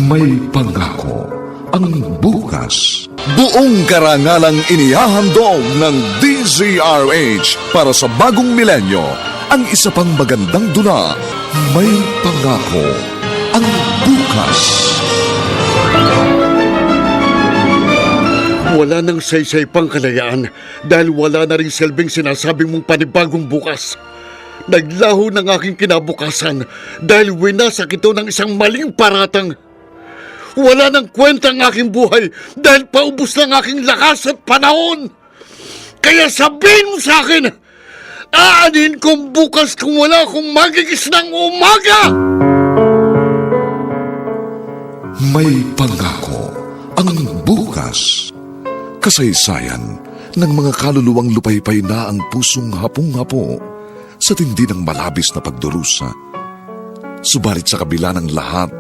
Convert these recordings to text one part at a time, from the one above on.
May pangako ang bukas. Buong karangalang inihahandog ng DZRH para sa bagong milenyo ang isa pang magandang dula. May pangako ang bukas. Wala nang saysay pang kalayaan dahil wala na rin silbing sinasabi mong panibagong bukas. Naglaho ng aking kinabukasan dahil winasak ito ng isang maling paratang. Wala nang kwenta ang aking buhay dahil paubos ng aking lakas at panahon. Kaya sabihin mo sa akin, aanin kong bukas kung wala akong magigis ng umaga! May pangako ang bukas. Kasaysayan ng mga kaluluwang lupaypay na ang pusong hapong-hapo sa tindi ng malabis na pagdurusa. Subalit sa kabila ng lahat,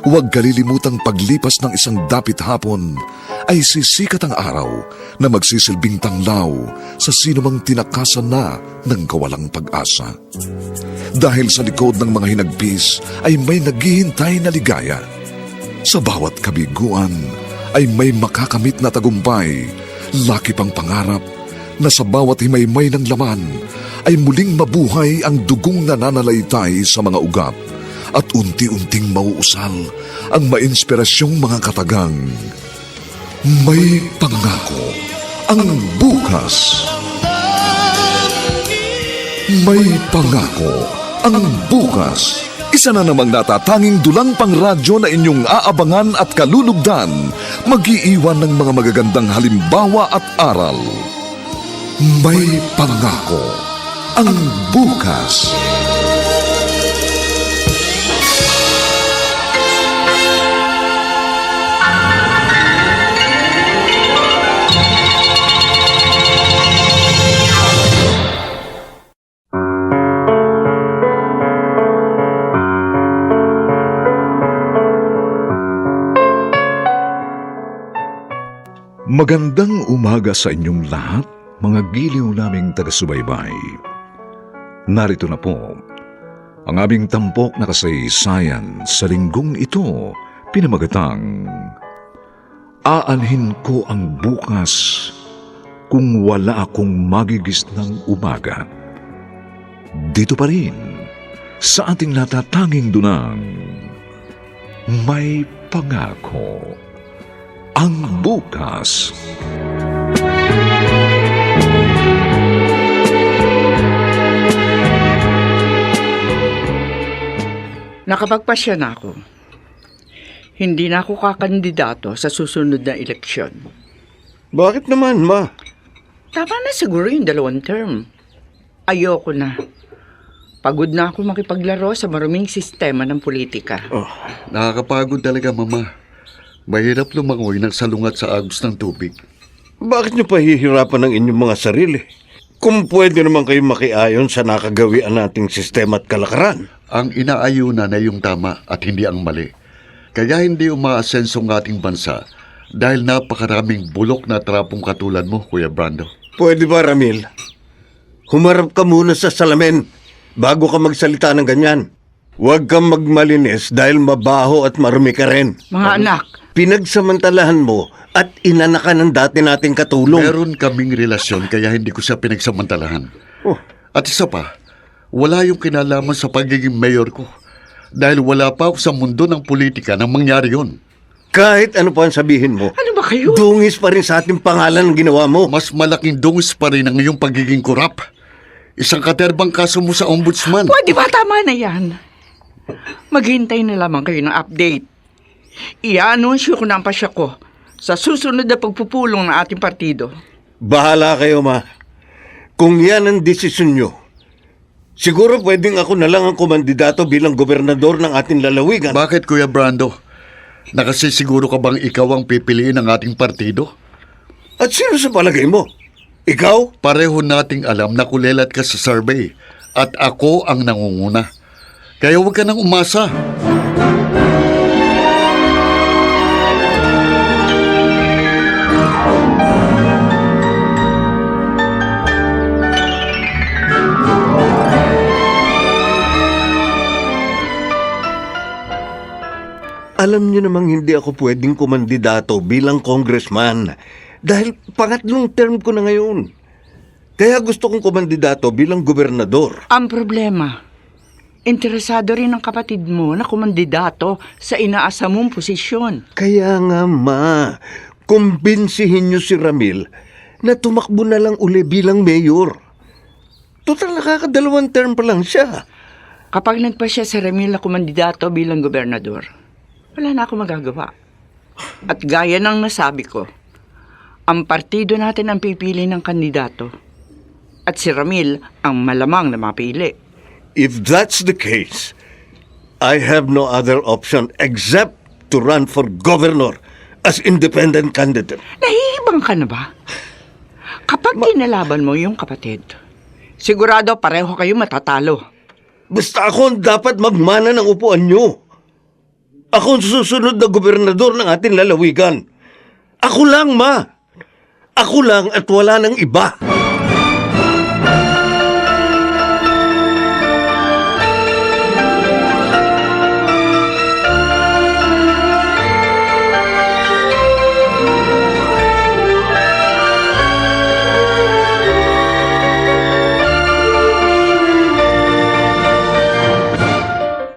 huwag kalilimutang paglipas ng isang dapit hapon ay sisikat ang araw na magsisilbing tanglaw sa sinumang tinakasan na ng kawalang pag-asa. Dahil sa likod ng mga hinagpis ay may naghihintay na ligaya. Sa bawat kabiguan ay may makakamit na tagumpay, laki pang pangarap na sa bawat himaymay ng laman ay muling mabuhay ang dugong nananalaytay sa mga ugat at unti-unting mauusal ang mainspirasyong mga katagang. May pangako ang bukas. May pangako ang bukas. Isa na namang natatanging dulang pangradyo na inyong aabangan at kalulugdan, mag-iiwan ng mga magagandang halimbawa at aral. May pangako ang bukas. Magandang umaga sa inyong lahat, mga giliw naming taga-subaybay. Narito na po ang aming tampok na kasaysayan sa linggong ito, pinamagatang Aanhin ko ang bukas kung wala akong magigis ng umaga. Dito pa rin sa ating natatanging dunang May Pangako ang bukas. Nakapagpasya na ako. Hindi na ako kakandidato sa susunod na eleksyon. Bakit naman, Ma? Tama na siguro yung 2 term. Ayoko na. Pagod na ako makipaglaro sa maruming sistema ng politika. Oh, nakakapagod talaga, Mama. Mahirap lumangoy ng salungat sa agos ng tubig. Bakit niyo pahihirapan ng inyong mga sarili? Kung pwede naman kayo makiayon sa nakagawian nating sistema at kalakaran. Ang inaayunan na yung tama at hindi ang mali. Kaya hindi umaasenso ng ating bansa dahil napakaraming bulok na trapong katulad mo, Kuya Brando. Pwede ba, Ramil? Humarap ka muna sa salamin bago ka magsalita ng ganyan. Huwag kang magmalinis dahil mabaho at marumi ka rin. Mga anak, Pinagsamantalahan mo at inanakan ng dati nating katulong. Meron kaming relasyon kaya hindi ko siya pinagsamantalahan. Oh. At isa pa, wala yung kinalaman sa pagiging mayor ko. Dahil wala pa ako sa mundo ng politika nang mangyari yun. Kahit ano pa ang sabihin mo, ano ba kayo? dungis pa rin sa ating pangalan ang ginawa mo. Mas malaking dungis pa rin ang iyong pagiging kurap. Isang katerbang kaso mo sa ombudsman. Pwede ba tama na yan? Maghintay na lamang kayo ng update. I-anunsyo ko na ang pasya ko sa susunod na pagpupulong ng ating partido. Bahala kayo, Ma. Kung yan ang desisyon nyo, siguro pwedeng ako na lang ang kumandidato bilang gobernador ng ating lalawigan. Bakit, Kuya Brando? Nakasisiguro ka bang ikaw ang pipiliin ng ating partido? At sino sa palagay mo? Ikaw? Pareho nating alam na kulelat ka sa survey at ako ang nangunguna. Kaya huwag ka nang umasa. Alam niyo namang hindi ako pwedeng kumandidato bilang congressman dahil pangatlong term ko na ngayon. Kaya gusto kong kumandidato bilang gobernador. Ang problema, interesado rin ang kapatid mo na kumandidato sa inaasa mong posisyon. Kaya nga, Ma, kumbinsihin niyo si Ramil na tumakbo na lang uli bilang mayor. Total nakakadalawang term pa lang siya. Kapag nagpa siya sa Ramil na kumandidato bilang gobernador, wala na ako magagawa. At gaya ng nasabi ko, ang partido natin ang pipili ng kandidato. At si Ramil ang malamang na mapili. If that's the case, I have no other option except to run for governor as independent candidate. Nahihibang ka na ba? Kapag kinalaban mo yung kapatid, sigurado pareho kayo matatalo. Basta ako ang dapat magmana ng upuan niyo. Ako ang susunod na gobernador ng ating lalawigan. Ako lang, Ma. Ako lang at wala nang iba.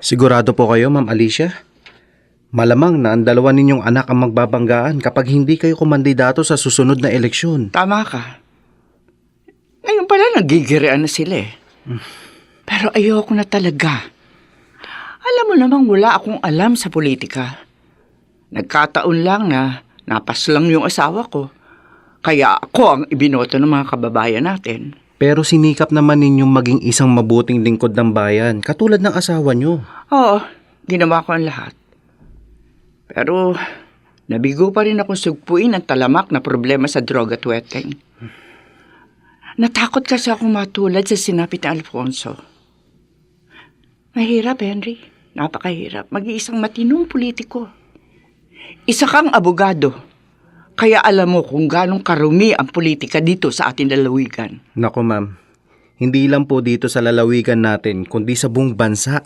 Sigurado po kayo, Ma'am Alicia? Malamang na ang dalawa ninyong anak ang magbabanggaan kapag hindi kayo kumandidato sa susunod na eleksyon. Tama ka. Ngayon pala nagigirian na sila eh. Pero ayoko na talaga. Alam mo namang wala akong alam sa politika. Nagkataon lang na napas lang yung asawa ko. Kaya ako ang ibinoto ng mga kababayan natin. Pero sinikap naman ninyong maging isang mabuting lingkod ng bayan, katulad ng asawa nyo. Oo, ginawa ko ang lahat. Pero nabigo pa rin akong sugpuin ang talamak na problema sa droga at weteng. Natakot kasi akong matulad sa sinapit ni Alfonso. Mahirap, Henry. Napakahirap. Mag-iisang matinong politiko. Isa kang abogado. Kaya alam mo kung ganong karumi ang politika dito sa ating lalawigan. Naku, Ma'am. Hindi lang po dito sa lalawigan natin, kundi sa buong bansa.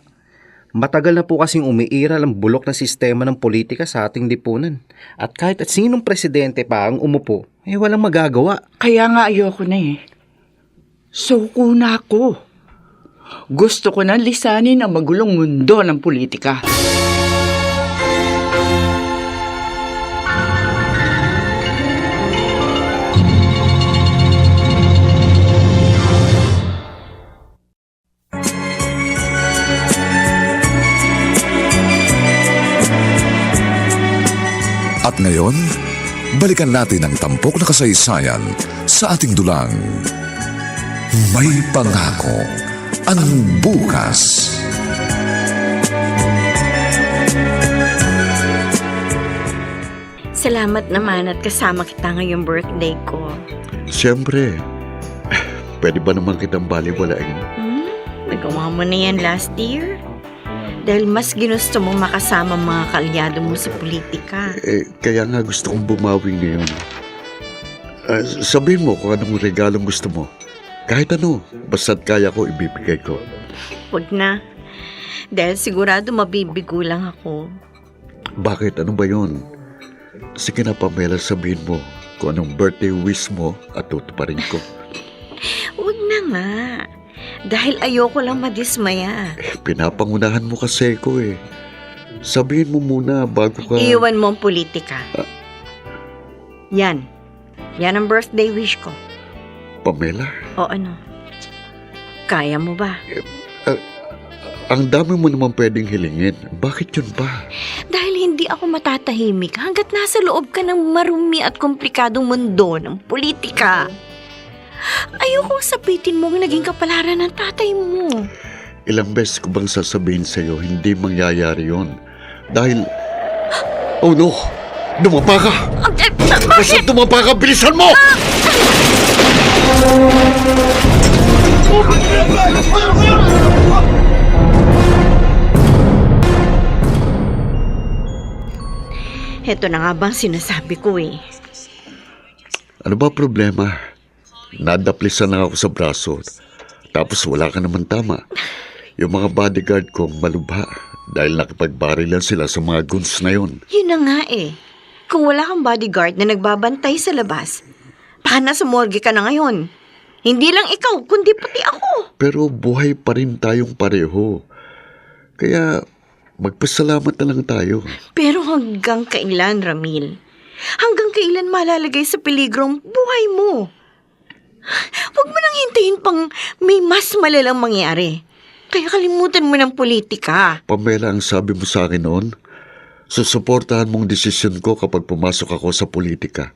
Matagal na po kasing umiiral ang bulok na sistema ng politika sa ating lipunan. At kahit at sinong presidente pa ang umupo, walang magagawa. Kaya nga ayoko na eh. Suko na ako. Gusto ko na lisanin ang magulong mundo ng politika. At ngayon, balikan natin ang tampok na kasaysayan sa ating dulang. May pangako ang bukas. Salamat naman at kasama kita ngayong birthday ko. Siyempre, pwede ba naman kitang baliwalain? Nagawa mo na yan last year? Dahil mas ginusto mong makasama mga kaalyado mo sa politika. Kaya nga gusto kong bumawi ngayon. Sabihin mo kung anong regalong gusto mo. Kahit ano, basta't kaya ko, ibibigay ko. Huwag na. Dahil sigurado mabibigo lang ako. Bakit? Ano ba yun? Sige na, Pamela, sabihin mo kung anong birthday wish mo at tutuparin ko. Huwag na nga. Dahil ayoko lang madismaya. Pinapangunahan mo kasi ko eh. Sabihin mo muna bago ka... Iiwan mo ang politika. Yan. Yan ang birthday wish ko. Pamela? O ano? Kaya mo ba? Ang dami mo naman pwedeng hilingin. Bakit yun ba? Dahil hindi ako matatahimik hanggat nasa loob ka ng marumi at komplikadong mundo ng politika. Ayokong sabitin mo ang naging kapalaran ng tatay mo. Ilang beses ko bang sasabihin sa'yo, hindi mangyayari yun. Dahil... Oh no! Dumapa ka! Basta dumapa ka, bilisan mo! Heto na nga bang sinasabi ko eh. Ano ba problema? Nadaplisan lang ako sa braso. Tapos wala ka naman tama. Yung mga bodyguard kong malubha, Dahil nakipagbarilan sila sa mga guns na yun. Yun na nga eh. Kung wala kang bodyguard na nagbabantay sa labas, baka nasa morgue ka na ngayon. Hindi lang ikaw, kundi pati ako. Pero buhay pa rin tayong pareho. Kaya magpasalamat na lang tayo. Pero hanggang kailan, Ramil? Hanggang kailan malalagay sa peligro ang buhay mo? Huwag mo nang hintayin pang may mas malalang mangyari. Kaya kalimutan mo ng politika. Pamela, ang sabi mo sa akin noon, susuportahan mong desisyon ko kapag pumasok ako sa politika.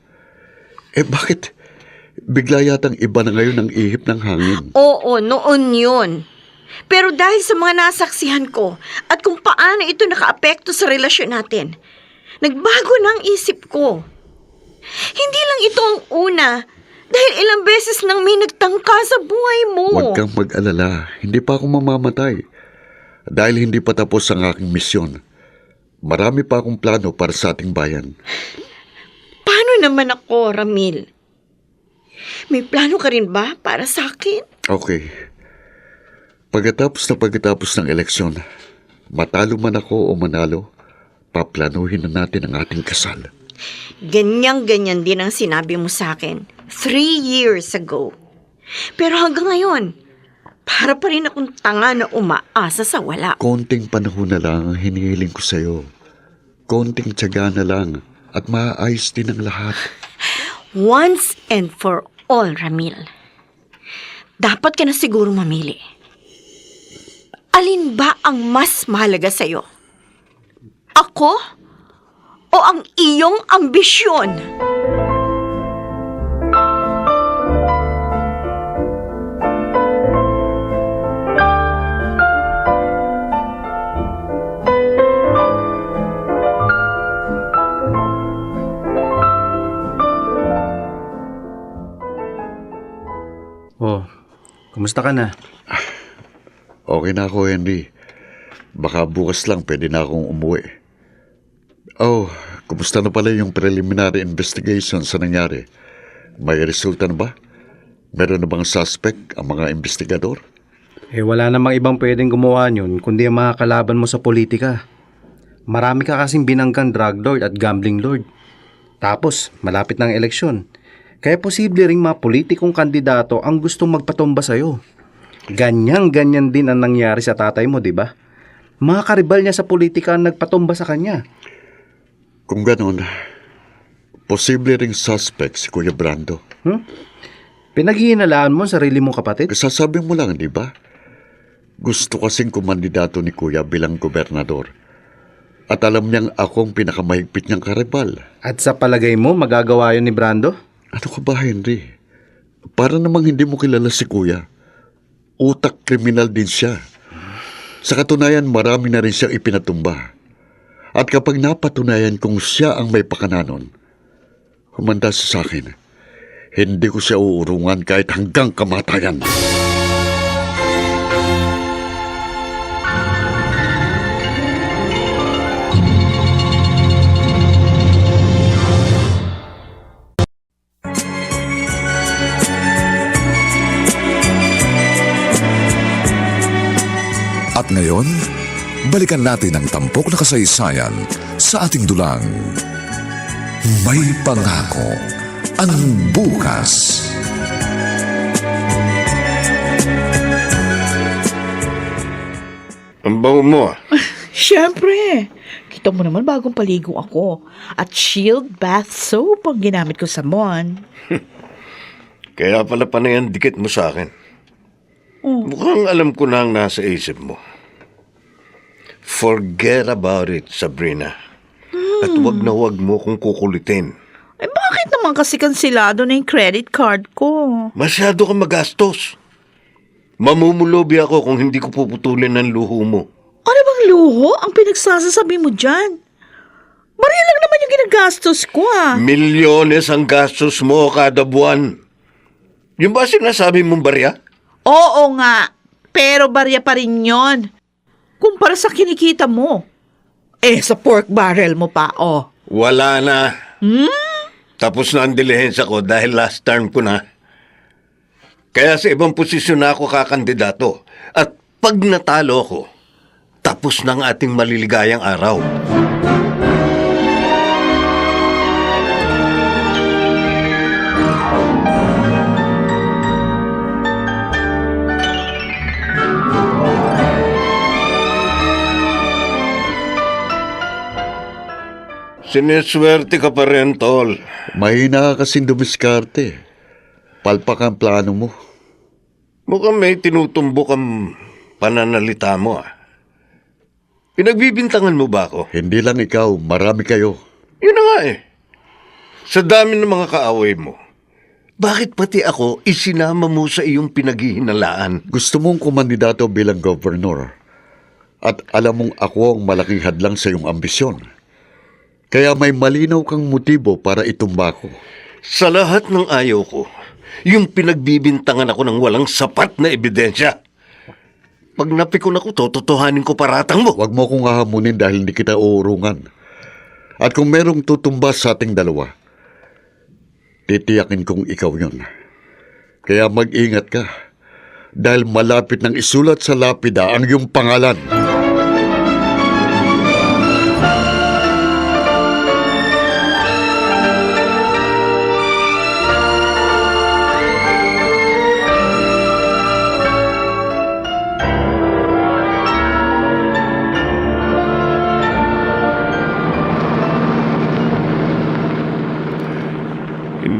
Bakit? Bigla yatang iba na ngayon ang ihip ng hangin. Oo, noon yun. Pero dahil sa mga nasaksihan ko at kung paano ito nakaapekto sa relasyon natin, nagbago na ang isip ko. Hindi lang ito ang una, dahil ilang beses nang may nagtangka sa buhay mo. Huwag kang mag-alala, hindi pa ako mamamatay. Dahil hindi pa tapos ang aking misyon. Marami pa akong plano para sa ating bayan. Paano naman ako, Ramil? May plano ka rin ba para sa akin? Okay. Pagkatapos ng eleksyon, matalo man ako o manalo, paplanuhin na natin ang ating kasal. Ganyan-ganyan din ang sinabi mo sa akin 3 years ago. Pero hanggang ngayon, para pa rin akong tanga na umaasa sa wala. Konting panahon na lang ang hinihiling ko sa'yo. Konting tiyaga na lang at maaayos din ang lahat. Once and for all, Ramil. Dapat ka na siguro mamili. Alin ba ang mas mahalaga sa'yo? Ako? O ang iyong ambisyon? Oh, kumusta ka na? Okay na ako, Henry. Baka bukas lang pwede na akong umuwi. Oh, kumusta na pala yung preliminary investigation sa nangyari? May resulta na ba? Meron na bang suspect ang mga investigador? Wala namang ibang pwedeng gumawa yun kundi ang mga kalaban mo sa politika. Marami ka kasing binanggang drug lord at gambling lord. Tapos, malapit ng eleksyon. Kaya posible ring mga politikong kandidato ang gustong magpatumba sa'yo. Ganyan-ganyan din ang nangyari sa tatay mo, di ba? Mga karibal niya sa politika ang nagpatumba sa kanya. Kung ganon, posible ring suspect si Kuya Brando. Pinaghihinalaan mo ang sarili mong kapatid? Sasabi mo lang, di ba? Gusto kasing kumandidato ni Kuya bilang gobernador. At alam niyang akong pinakamahigpit niyang karibal. At sa palagay mo, magagawa yun ni Brando? Ano ka ba, Henry? Para namang hindi mo kilala si Kuya. Utak kriminal din siya. Sa katunayan, marami na rin siyang ipinatumba. At kapag napatunayan kung siya ang may pakananon, humanda siya sa akin. Hindi ko siya uurungan kahit hanggang kamatayan. At ngayon, balikan natin ang tampok na kasaysayan sa ating dulang. May pangako ang bukas. Ang bango mo ah. Siyempre. Kita mo naman bagong paligo ako. At Shield Bath Soap ang ginamit ko sa Mon. Kaya pala panayan dikit mo sa akin. Mukhang alam ko na ang nasa isip mo. Forget about it, Sabrina. At wag na wag mo kung kukulitin. Eh bakit naman kasi kansilado na yung credit card ko? Masyado kang magastos. Mamumulobi ako kung hindi ko puputulin ng luho mo. Ano bang luho ang pinagsasasabi mo dyan? Maria lang naman yung ginagastos ko ah. Milyones ang gastos mo kada buwan. Yung ba sinasabi mong barya? Oo nga, pero barya pa rin yun. Kumpara sa kinikita mo. Sa pork barrel mo pa, oh. Wala na. Tapos na ang dilihensya ko dahil last term ko na. Kaya sa ibang posisyon na ako kakandidato. At pag natalo ako, tapos na ang ating maliligayang araw. Sineswerte ka pa rin, Tol. Mahina ka kasing dumiskarte. Palpak ang plano mo. Mukhang may tinutumbok ang pananalita mo, ah. Pinagbibintangan mo ba ako? Hindi lang ikaw, marami kayo. Yun na nga eh. Sa dami ng mga kaaway mo, bakit pati ako isinama mo sa iyong pinaghihinalaan? Gusto mong kumandidato bilang gobernador. At alam mong ako ang malaking hadlang sa iyong ambisyon. Kaya may malinaw kang motibo para itumba ko. Sa lahat ng ayaw ko, yung pinagbibintangan ako ng walang sapat na ebidensya. Pag napikon ako, tototohanin ko paratang mo. Huwag mo akong hahamunin dahil hindi kita uurungan. At kung merong tutumba sa ating dalawa, titiyakin kong ikaw yun. Kaya mag-ingat ka dahil malapit nang isulat sa lapida ang iyong pangalan.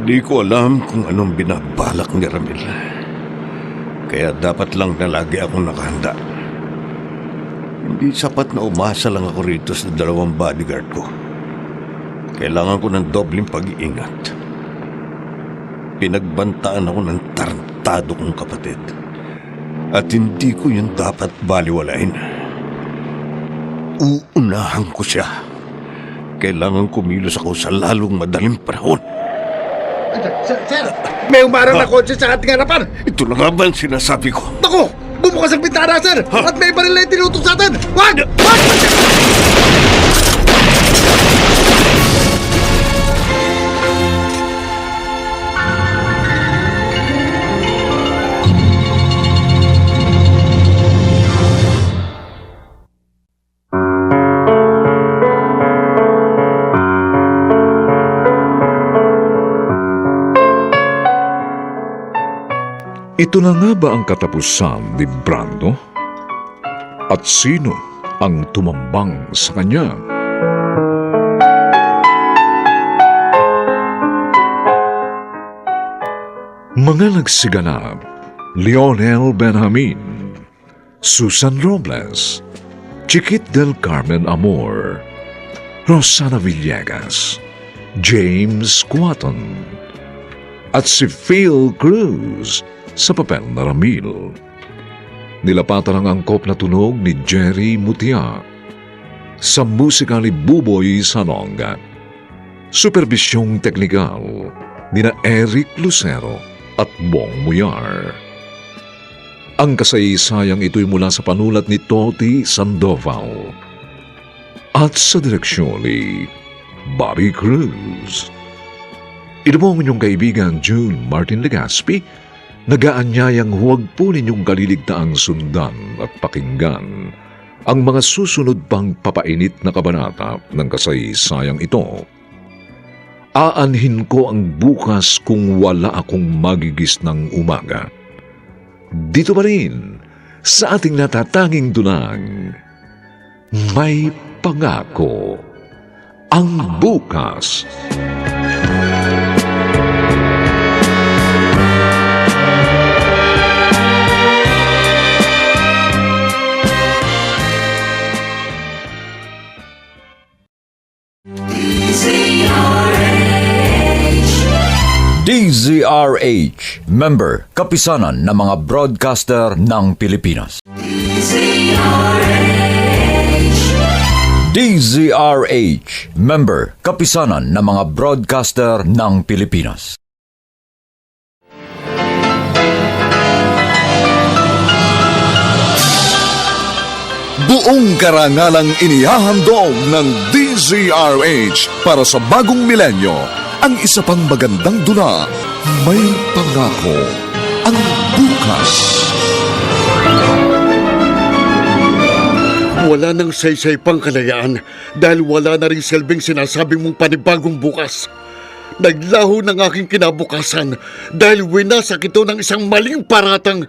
Hindi ko alam kung anong binabalak ni Ramil. Kaya dapat lang na lagi akong nakahanda. Hindi sapat na umasa lang ako rito sa 2 bodyguard ko. Kailangan ko ng dobleng pag-iingat. Pinagbantaan ako ng tarantado kong kapatid. At hindi ko yun dapat baliwalain. Uunahan ko siya. Kailangan kumilos ako sa lalong madaling panahon. Sir, may umarang na kotse sa ating harapan. Ito na nga ba ang sinasabi ko? Naku, bumukas ang bintana, sir. At may baril na tinutok sa atin. Wag! Wag! Ito na nga ba ang katapusan ni Brando? At sino ang tumambang sa kanya? Mga nagsiganap, Lionel Benjamin, Susan Robles, Chiquit del Carmen Amor, Rosana Villegas, James Quaton, at si Phil Cruz sa papel na Ramil. Nilapatan ang angkop na tunog ni Jerry Mutia. Sa musika ni Buboy Salonga. Superbisyong teknikal ni na Eric Lucero at Bong Muyar. Ang kasaysayang ito'y mula sa panulat ni Toti Sandoval at sa direksyon ni Bobby Cruz. Ito po ang inyong kaibigan June Martin Legaspi, nagaanyayang huwag po ninyong kaliligtaang sundan at pakinggan ang mga susunod pang papainit na kabanata ng kasaysayang ito. Aanhin ko ang bukas kung wala akong magigis ng umaga. Dito pa rin, sa ating natatanging dunang, may pangako ang bukas. DZRH, member, kapisanan ng mga broadcaster ng Pilipinas. DZRH, member, kapisanan ng mga broadcaster ng Pilipinas. Buong karangalang inihahandog ng DZRH para sa bagong milenyo. Ang isa pang magandang dula, may pangako ang bukas. Wala nang saysay pang kalayaan dahil wala na rin silbing sinasabing mong panibagong bukas. Naglaho ng aking kinabukasan dahil winasak ito ng isang maling paratang.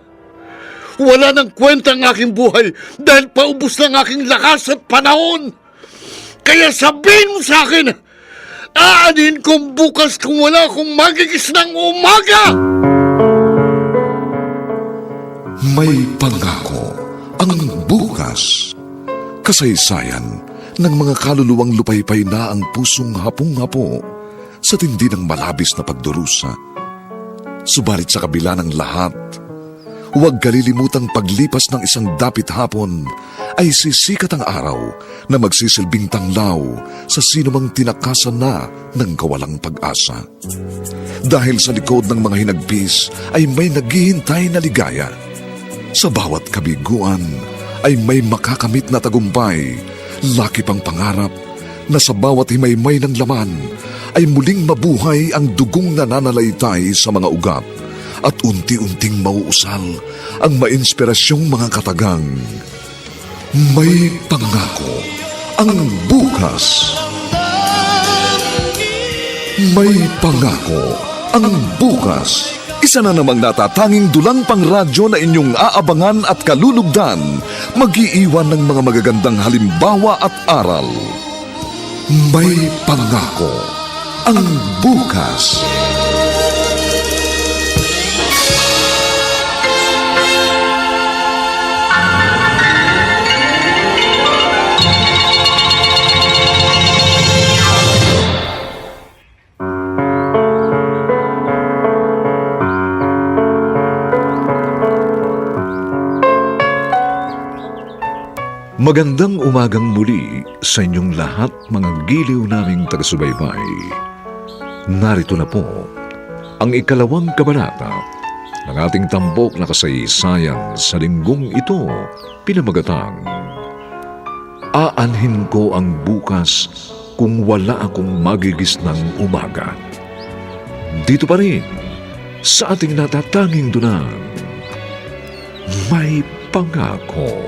Wala nang kwenta ang aking buhay dahil paubos ng aking lakas at panahon. Kaya sabihin mo sa akin, aanin kong bukas kung wala akong magigis ng umaga! May pangako ang bukas. Kasaysayan ng mga kaluluwang lupaypay na ang pusong hapong-hapo sa tindi ng malabis na pagdurusa. Subalit sa kabila ng lahat, huwag kalilimutang paglipas ng isang dapit hapon ay sisikat ang araw na magsisilbing tanglaw sa sinumang tinakasan na ng kawalang pag-asa. Dahil sa likod ng mga hinagpis ay may naghihintay na ligaya. Sa bawat kabiguan ay may makakamit na tagumpay, laki pang pangarap na sa bawat himaymay ng laman ay muling mabuhay ang dugong nananalaytay sa mga ugat at unti-unting mauusal ang mainspirasyong mga katagang. May pangako ang bukas. May pangako ang bukas. Isa na namang natatanging dulang pang radyo na inyong aabangan at kalulugdan, mag-iiwan ng mga magagandang halimbawa at aral. May pangako ang bukas. Magandang umagang muli sa inyong lahat, mga giliw naming taga-subaybay. Narito na po ang ikalawang kabanata ng ating tampok na kasaysayan sa linggong ito, pinamagatang Aanhin ko ang bukas kung wala akong magigis ng umaga. Dito pa rin sa ating natatanging dunang May Pangako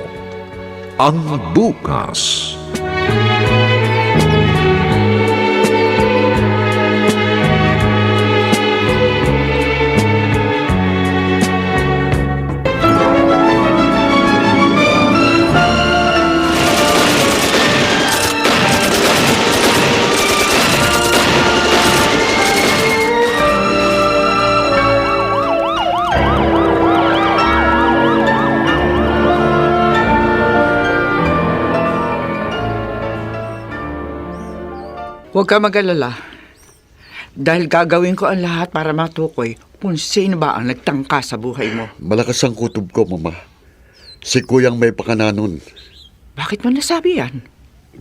ang bukas. Huwag ka mag-alala. Dahil gagawin ko ang lahat para matukoy kung sino ba ang nagtangka sa buhay mo. Malakas ang kutob ko, Mama. Si Kuyang may pakananon. Bakit mo nasabi yan?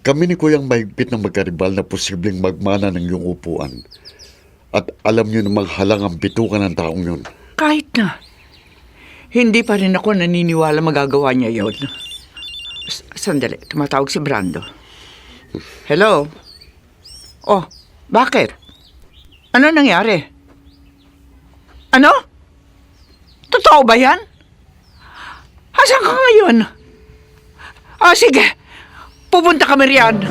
Kami ni Kuyang mahigpit ng magkaribal na posibleng magmana ng iyong upuan. At alam niyo namang halang ang bitukan ng taong yun. Kahit na. Hindi pa rin ako naniniwala magagawa niya yon. Sandali, tumatawag si Brando. Hello? Oh, bakit? Ano nangyari? Ano? Totoo ba yan? Asan ka ngayon? Sige. Pupunta kami riyan.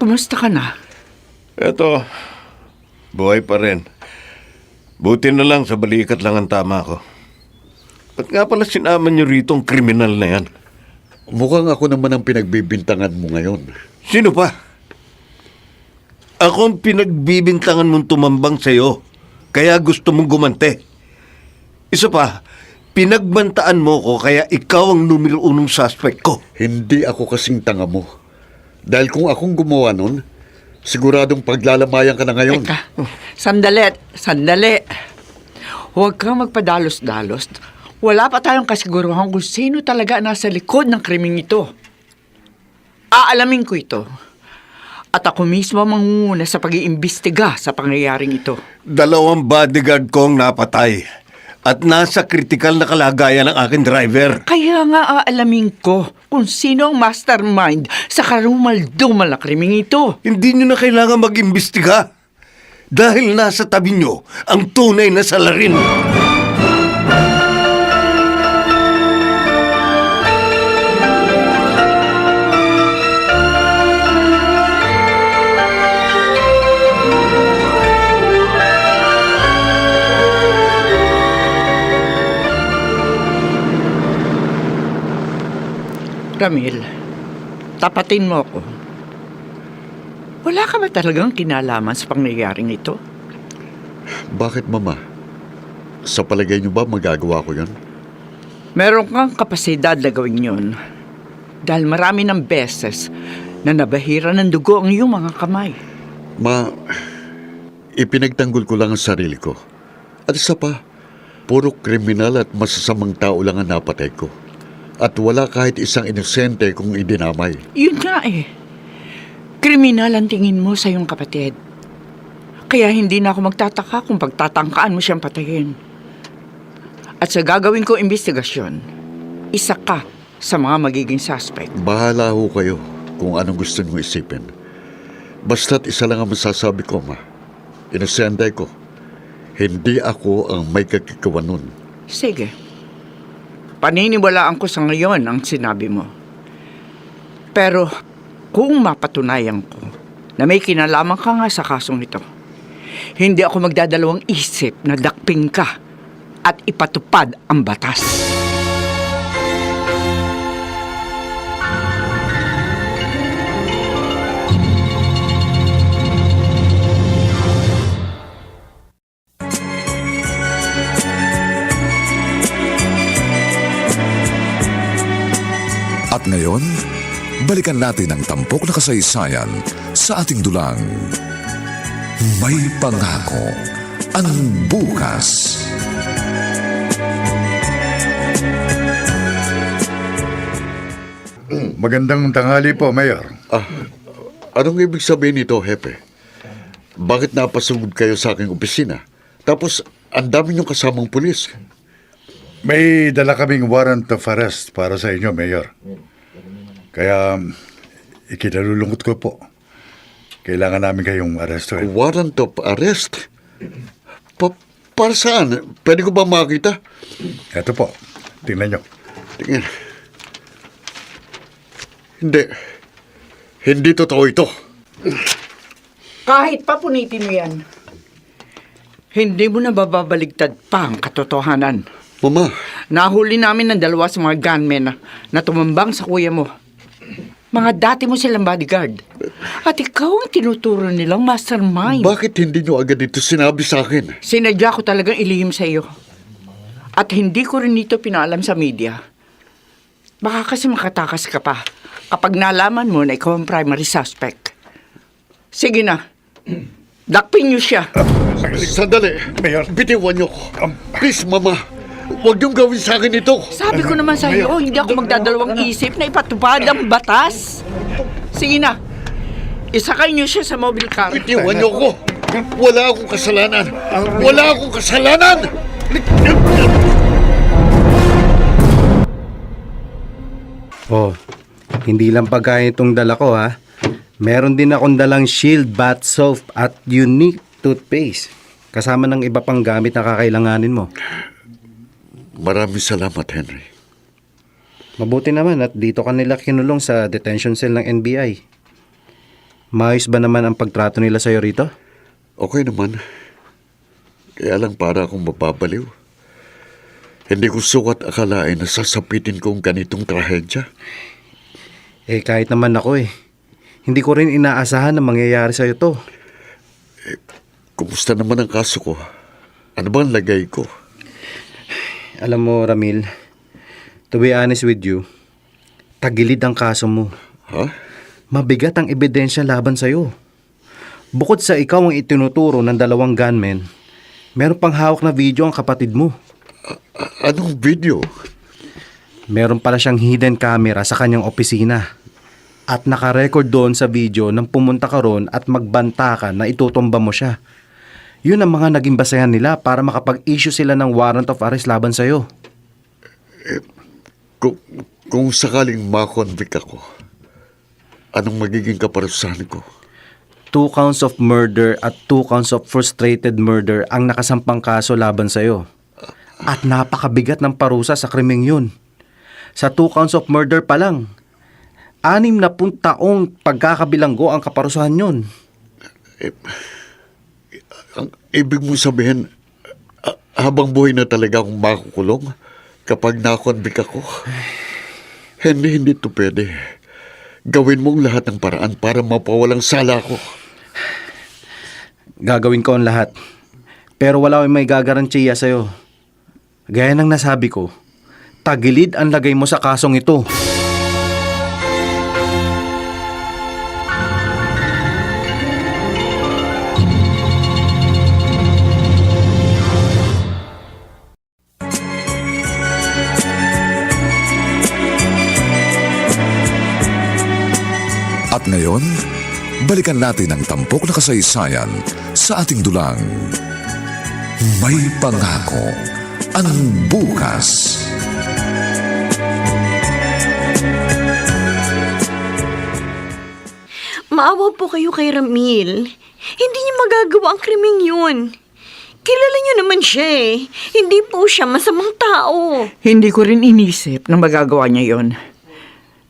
Kumusta ka na? Eto, buhay pa rin. Buti na lang sa balikat lang ang tama ko. Ba't nga pala sinama niyo rito ang kriminal na yan? Mukhang ako naman ang pinagbibintangan mo ngayon. Sino pa? Ako ang pinagbibintangan mong tumambang sa'yo. Kaya gusto mong gumante. Isa pa, pinagbantaan mo ko kaya ikaw ang numero unong suspect ko. Hindi ako kasing tanga mo. Dahil kung akong gumawa nun, siguradong paglalamayan ka na ngayon. Teka, sandali. Huwag kang magpadalos-dalos. Wala pa tayong kasiguruhan kung sino talaga nasa likod ng krimeng ito. Aalamin ko ito. At ako mismo mangunguna sa pag-iimbestiga sa pangyayaring ito. 2 bodyguard kong napatay. At nasa kritikal na kalagayan ng aking driver. Kaya nga aalamin ko kung sino ang mastermind sa karumal-dumal na krimeng ito. Hindi nyo na kailangan mag-imbestiga. Dahil nasa tabi nyo ang tunay na salarin. Ramil, tapatin mo ako. Wala ka ba talagang kinalaman sa pangyayaring ito? Bakit, Mama? Sa palagay niyo ba magagawa ko yan? Meron kang kapasidad na gawin yun. Dahil marami ng beses na nabahira ng dugo ang iyong mga kamay. Ma, ipinagtanggol ko lang ang sarili ko. At isa pa, puro kriminal at masasamang tao lang ang napatay ko. At wala kahit isang inosente kung idinamay. Yun nga eh. Kriminal ang tingin mo sa iyong kapatid. Kaya hindi na ako magtataka kung pagtatangkaan mo siyang patayin. At sa gagawin ko investigasyon, isa ka sa mga magiging suspect. Bahala ho kayo kung anong gusto niyo isipin. Basta't isa lang ang masasabi ko, Ma. Inosente ko. Hindi ako ang may kakikawan nun. Sige. Paniniwalaan ko sa ngayon ang sinabi mo. Pero kung mapatunayan ko na may kinalaman ka nga sa kasong ito, hindi ako magdadalawang isip na dakping ka at ipatupad ang batas. At ngayon, balikan natin ang tampok na kasaysayan sa ating dulang. May pangako ang bukas. Magandang tanghali po, Mayor. Anong ibig sabihin nito, Hepe? Bakit napasugod kayo sa aking opisina? Tapos, ang dami niyong kasamang pulis. May dala kaming warrant of arrest para sa inyo, Mayor. Kaya, ikinalulungkot ko po. Kailangan namin kayong arestuhin. Warrant of arrest? Para saan? Pwede ko ba makita? Eto po, tingnan nyo. Tingin. Hindi totoo ito. Kahit pa punitin mo yan, hindi mo na bababaligtad pa ang katotohanan. Mama. Nahuli namin ng dalawa sa mga gunmen na tumambang sa kuya mo. Mga dati mo silang bodyguard. At ikaw ang tinuturo nilang mastermind. Bakit hindi nyo agad ito sinabi sa akin? Sinadya ko talagang ilihim sa iyo. At hindi ko rin ito pinaalam sa media. Baka kasi makatakas ka pa kapag nalaman mo na ikaw ang primary suspect. Sige na. Dakpin niyo siya. Sandali. Mayor. Bitiwan niyo ko. Please, Mama. Huwag niyong gawin sa akin ito. Sabi ko naman sa iyo, hindi ako magdadalawang isip na ipatupad ang batas. Sige na. Isakay niyo siya sa mobile car. Bitiwan niyo ko. Wala akong kasalanan. Wala akong kasalanan! Oh, hindi lang pagkain itong dala ko ha. Meron din akong dalang Shield bath soap at unique toothpaste. Kasama ng iba pang gamit na kakailanganin mo. Maraming salamat, Henry. Mabuti naman at dito ka nila kinulong sa detention cell ng NBI. Maayos ba naman ang pagtrato nila sa'yo rito? Okay naman. Kaya lang para akong mapapaliw. Hindi ko sukat akalain na sasapitin ko ang ganitong trahedya. Eh kahit naman ako hindi ko rin inaasahan na mangyayari sa'yo to. Kumusta naman ang kaso ko? Ano ba ang lagay ko? Alam mo, Ramil, to be honest with you, tagilid ang kaso mo. Ha? Mabigat ang ebidensya laban sa'yo. Bukod sa ikaw ang itinuturo ng dalawang gunmen, meron pang hawak na video ang kapatid mo. Anong video? Meron pala siyang hidden camera sa kanyang opisina. At nakarecord doon sa video nang pumunta ka ron at magbanta ka na itutumba mo siya. Yun ang mga naging basehan nila para makapag-issue sila ng warrant of arrest laban sa'yo. Kung sakaling ma-convict ako, anong magiging kaparusahan ko? 2 counts of murder at 2 counts of frustrated murder ang nakasampang kaso laban sa'yo. At napakabigat ng parusa sa krimeng yun. Sa 2 counts of murder pa lang, 60 taong pagkakabilanggo ang kaparusahan yun. Ang ibig mo sabihin, habang buhay na talaga akong makukulong kapag na-convict ako? Hindi ito pwede. Gawin mong lahat ng paraan para mapawalang sala ko. Gagawin ko ang lahat. Pero wala akong may gagarantiya sa'yo. Gaya ng nasabi ko, tagilid ang lagay mo sa kasong ito. At ngayon, balikan natin ang tampok na kasaysayan sa ating dulang. May pangako ang bukas. Maawa po kayo kay Ramil. Hindi niya magagawa ang krimeng yun. Kilala niyo naman siya eh. Hindi po siya masamang tao. Hindi ko rin inisip na magagawa niya yon.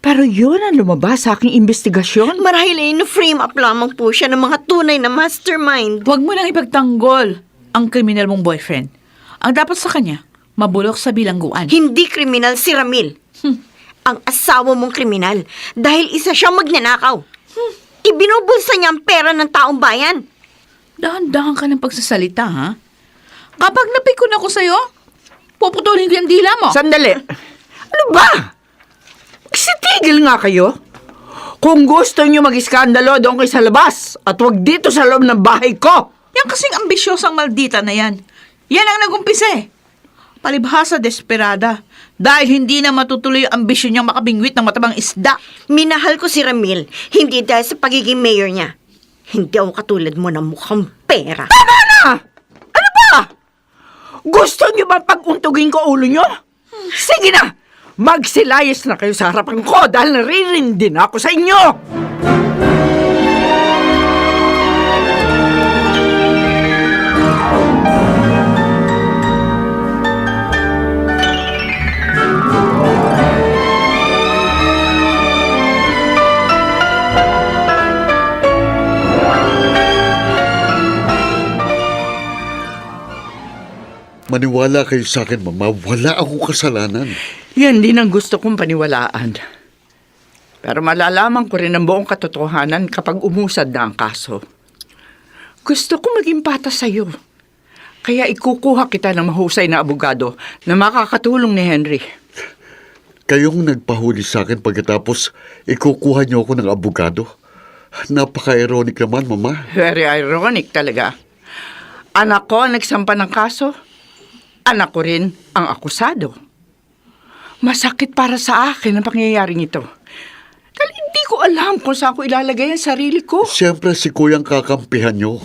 Pero yun ang lumabas sa aking investigasyon. Marahil ay na-frame up lamang po siya ng mga tunay na mastermind. Huwag mo nang ipagtanggol ang kriminal mong boyfriend. Ang dapat sa kanya, mabulok sa bilangguan. Hindi kriminal si Ramil. Ang asawa mong kriminal dahil isa siyang magnanakaw. Ibinubulsa niya ang pera ng taong bayan. Dahan-dahan ka ng pagsasalita, ha? Kapag napikon ako sa'yo, puputulin ko yung dila mo. Sandali. Ano ba? Sitigil nga kayo. Kung gusto niyo mag-iskandalo, doon kayo sa labas at wag dito sa loob ng bahay ko. Yan kasing ambisyosang maldita na yan. Yan ang nagumpisa eh. Palibhasa desperada. Dahil hindi na matutuloy ang ambisyon niyang makabingwit ng matabang isda. Minahal ko si Ramil, hindi dahil sa pagiging mayor niya. Hindi ako katulad mo na mukhang pera. Tama na! Ano ba? Gusto niyo ba pag-untugin ko ulo niyo? Sige na! Magsilayas na kayo sa harapan ko dahil naririndi na ako sa inyo! Maniwala kayo sa akin, Mama. Wala akong kasalanan. Yan din ang gusto kong paniwalaan. Pero malalaman ko rin ang buong katotohanan kapag umusad na ang kaso. Gusto ko maging patas sa'yo. Kaya ikukuha kita ng mahusay na abogado na makakatulong ni Henry. Kayong nagpahuli sa akin pagkatapos ikukuha niyo ako ng abogado. Napaka-ironic naman, Mama. Very ironic talaga. Anak ko ang nagsampa ng kaso. Anak ko rin ang akusado. Masakit para sa akin ang pangyayaring ito. Dahil hindi ko alam kung saan ko ilalagay ang sarili ko. Siyempre si Kuyang kakampihan niyo.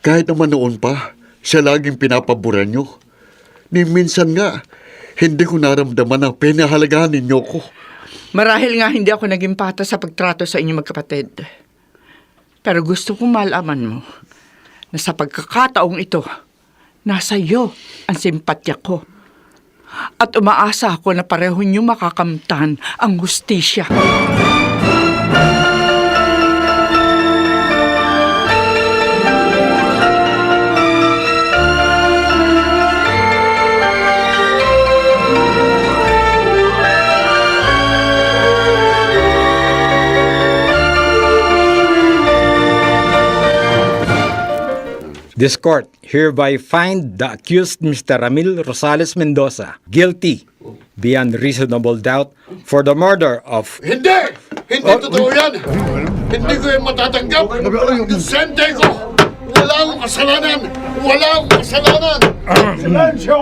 Kahit naman noon pa, siya laging pinapaboran niyo. Ni minsan nga, hindi ko naramdaman ang pinahalagahan ninyo ko. Marahil nga hindi ako naging patas sa pagtrato sa inyong magkapatid. Pero gusto kong malaman mo na sa pagkakataong ito, nasa iyo ang simpatya ko. At umaasa ako na pareho niyo makakamtan ang hustisya. This court hereby find the accused Mr. Ramil Rosales Mendoza guilty beyond reasonable doubt for the murder of... Hindi! Hindi totoo yan! Hindi ko yan matatanggap! Inosente ko! Wala akong kasalanan! Wala akong kasalanan! Silensyo!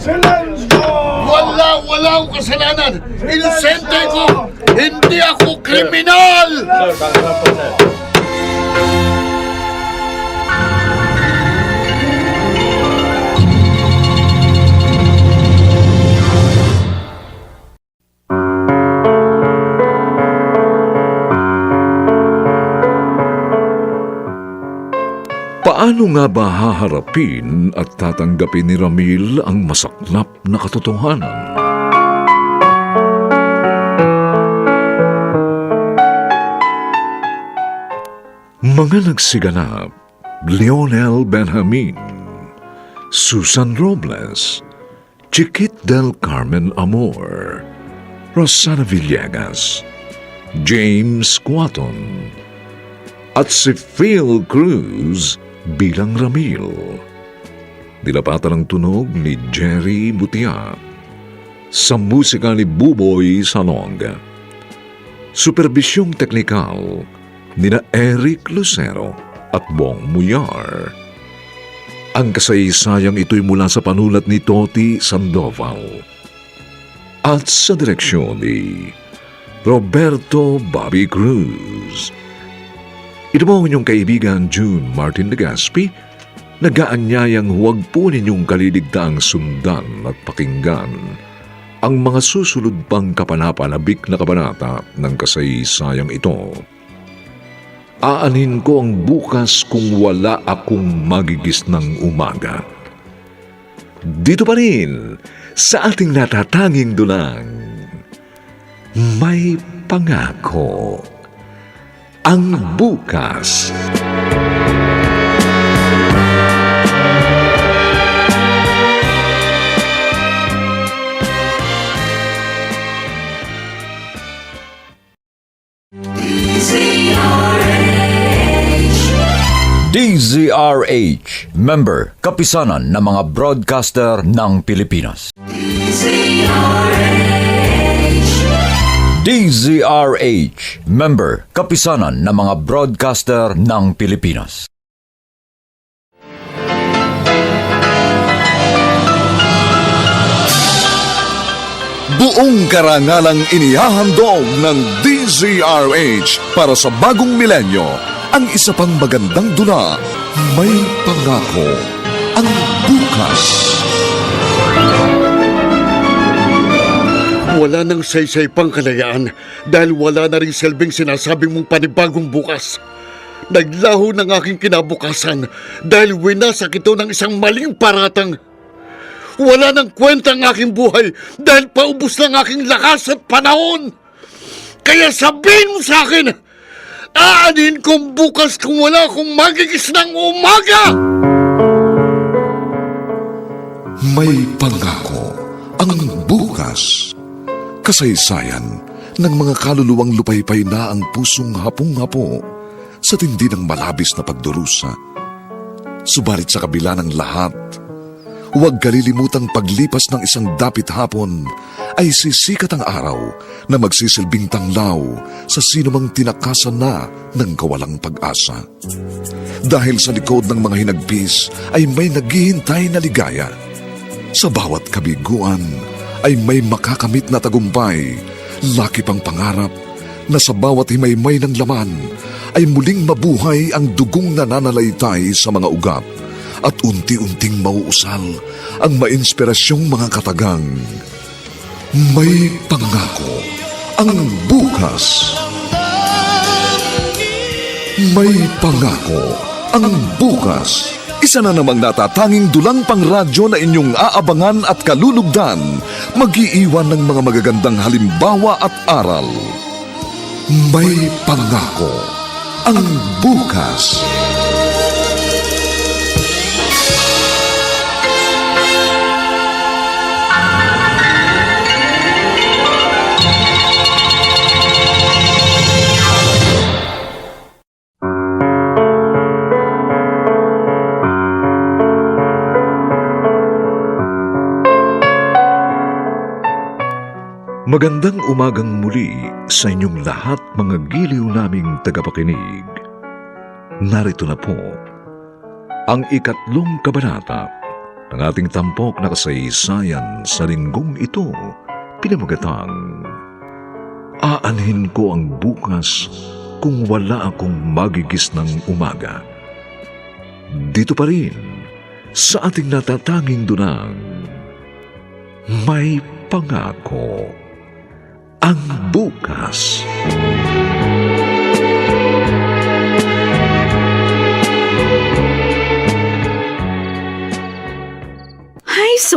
Silensyo! Wala akong kasalanan! Inosente ko! Hindi ako kriminal! Paano nga ba haharapin at tatanggapin ni Ramil ang masaklap na katotohanan? Mga nagsiganap: Lionel Benjamin, Susan Robles, Chiquit del Carmen Amor, Rosana Villegas, James Quaton, at si Phil Cruz bilang Ramil. Nilapatan ang tunog ni Jerry Butia, sa musika ni Buboy Salong. Superbisyong teknikal nina Eric Lucero at Bong Muyar. Ang kasaysayang ito'y mula sa panulat ni Toti Sandoval at sa direksyon ni Roberto Bobby Cruz. Ito po ang inyong kaibigan June Martin Legaspi, nag-aanyayang huwag po ninyong kaliligtaang sundan at pakinggan ang mga susunod pang kapanapanabik na kabanata ng kasaysayang ito. Aanin ko ang bukas kung wala akong magigis ng umaga. Dito pa rin sa ating natatanging dulang, may pangako ang bukas. DZRH, member, kapisanan ng mga broadcaster ng Pilipinas. DZRH, member, kapisanan ng mga broadcaster ng Pilipinas. Buong karangalang inihahandog ng DZRH para sa bagong milenyo ang isa pang magandang dula, may pangako ang bukas. Wala nang saysay pang kalayaan dahil wala na rin silbing sinasabing mong panibagong bukas. Naglaho ng aking kinabukasan dahil winasak ito ng isang maling paratang. Wala nang kwenta ang aking buhay dahil paubos ng aking lakas at panahon. Kaya sabihin mo sa akin, aanin kong bukas kung wala akong magigis ng umaga! May pangako ang bukas. Kasaysayan ng mga kaluluwang lupaypay na ang pusong hapong-hapo sa tindi ng malabis na pagdurusa. Subalit sa kabila ng lahat, huwag kalilimutang paglipas ng isang dapit hapon ay sisikat ang araw na magsisilbing tanglaw sa sinumang tinakasan na ng kawalang pag-asa. Dahil sa likod ng mga hinagpis ay may naghihintay na ligaya. Sa bawat kabiguan ay may makakamit na tagumpay, laki pang pangarap na sa bawat himaymay ng laman ay muling mabuhay ang dugong nananalaytay sa mga ugat at unti-unting mauusal ang mainspirasyong mga katagang. May pangako ang bukas. May pangako ang bukas. Isa na namang natatanging dulang pangradyo na inyong aabangan at kalulugdan, mag-iiwan ng mga magagandang halimbawa at aral. May pangako ang bukas. Magandang umagang muli sa inyong lahat, mga giliw naming tagapakinig. Narito na po ang 3 kabanata ng ating tampok na kasaysayan sa linggong ito, pinamagatang Aanhin ko ang bukas kung wala akong magigis ng umaga. Dito pa rin sa ating natatanging dunang, may pangako ang bukas.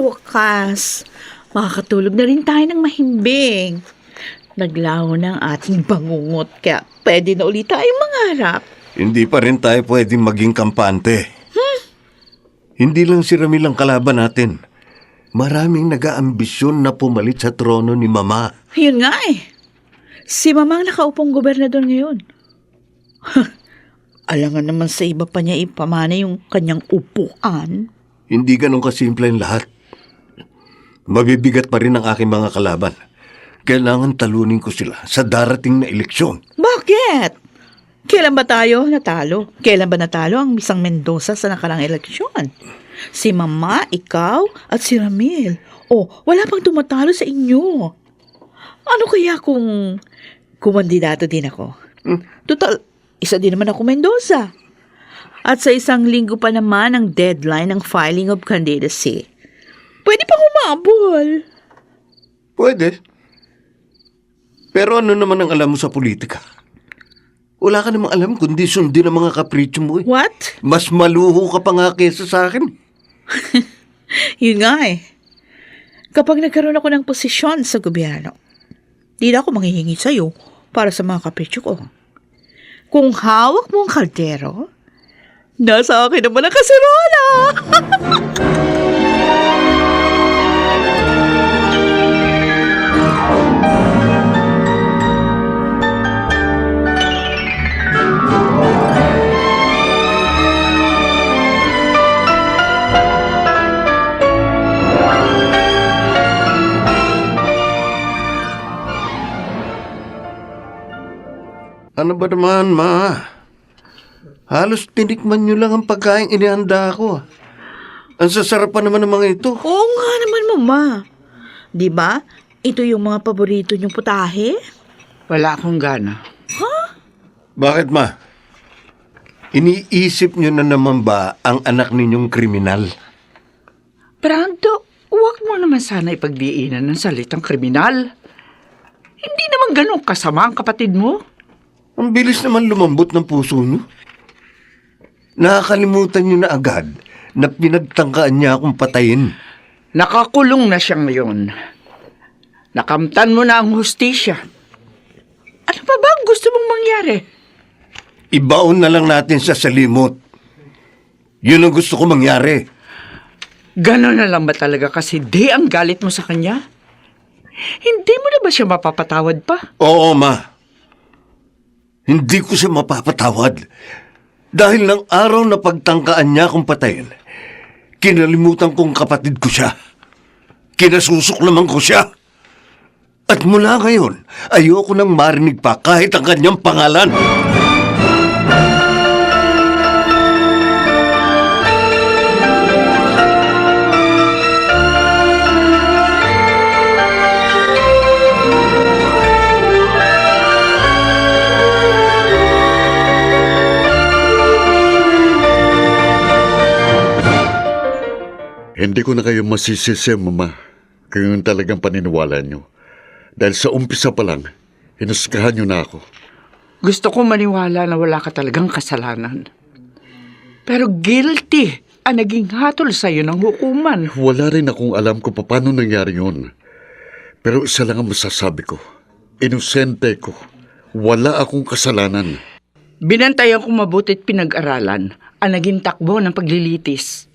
wakas, makakatulog na rin tayo ng mahimbing. Naglaho na ang ating bangungot, kaya pwede na ulit tayong mangarap. Hindi pa rin tayo pwedeng maging kampante. Hindi lang si Ramil ang kalaban natin. Maraming nag-aambisyon na pumalit sa trono ni Mama. Yun nga eh. Si Mama ang nakaupong gobernador ngayon. Alangan naman sa iba pa niya ipamana yung kanyang upuan. Hindi ganun kasimple ang lahat. Mabibigat pa rin ang aking mga kalaban. Kailangan talunin ko sila sa darating na eleksyon. Bakit? Kailan ba tayo natalo? Kailan ba natalo ang Misang Mendoza sa nakarang eleksyon? Si Mama, ikaw, at si Ramil. Wala pang tumatalo sa inyo. Ano kaya kung kumandidato din ako? Total, isa din naman ako Mendoza. At sa 1 linggo pa naman ang deadline ng filing of candidacy. Pwede pang humabol. Pwede. Pero ano naman ang alam mo sa politika? Wala ka namang alam kundi sundin ang mga kapritsyo mo. What? Mas maluho ka pa nga kesa sa akin. Yun nga eh. Kapag nagkaroon ako ng posisyon sa gobyerno, di na ako manghihingi sa'yo para sa mga kapritsyo ko. Kung hawak mo ang kaldero, nasa akin naman ang kaserola. Ano ba naman, Ma? Halos tinikman nyo lang ang pagkain inihanda ko. Ang sasarapan naman ng mga ito. Oo nga naman, Mama. Di ba? Ito yung mga paborito niyong putahe? Wala akong gana. Bakit, Ma? Iniisip nyo na naman ba ang anak ninyong kriminal? Brando, huwag mo naman sana ipagdiinan ng salitang kriminal. Hindi naman ganun kasama ang kapatid mo. Ang bilis naman lumambot ng puso nyo. Nakakalimutan nyo na agad na pinagtangkaan niya akong patayin. Nakakulong na siya ngayon. Nakamtan mo na ang hustisya. Ano pa ba ang gusto mong mangyari? Ibaon na lang natin sa salimot. Yun ang gusto ko mangyari. Ganon na lang ba talaga kasi di ang galit mo sa kanya? Hindi mo na ba siya mapapatawad pa? Oo, Ma. Hindi ko siya mapapatawad. Dahil ng araw na pagtangkaan niya akong patayin, kinalimutan kong kapatid ko siya. Kinasusok naman ko siya. At mula ngayon, ayoko nang marinig pa kahit ang kanyang pangalan. Hindi ko na kayo masisisi, Mama, kung yun talagang paniniwala nyo. Dahil sa umpisa pa lang, hinusgahan nyo na ako. Gusto ko maniwala na wala ka talagang kasalanan. Pero guilty ang naging hatol sa'yo ng hukuman. Wala rin akong alam kung paano nangyari yun. Pero isa lang ang masasabi ko. Inosente ko. Wala akong kasalanan. Binantayan ko mabutit pinag-aralan ang naging takbo ng paglilitis.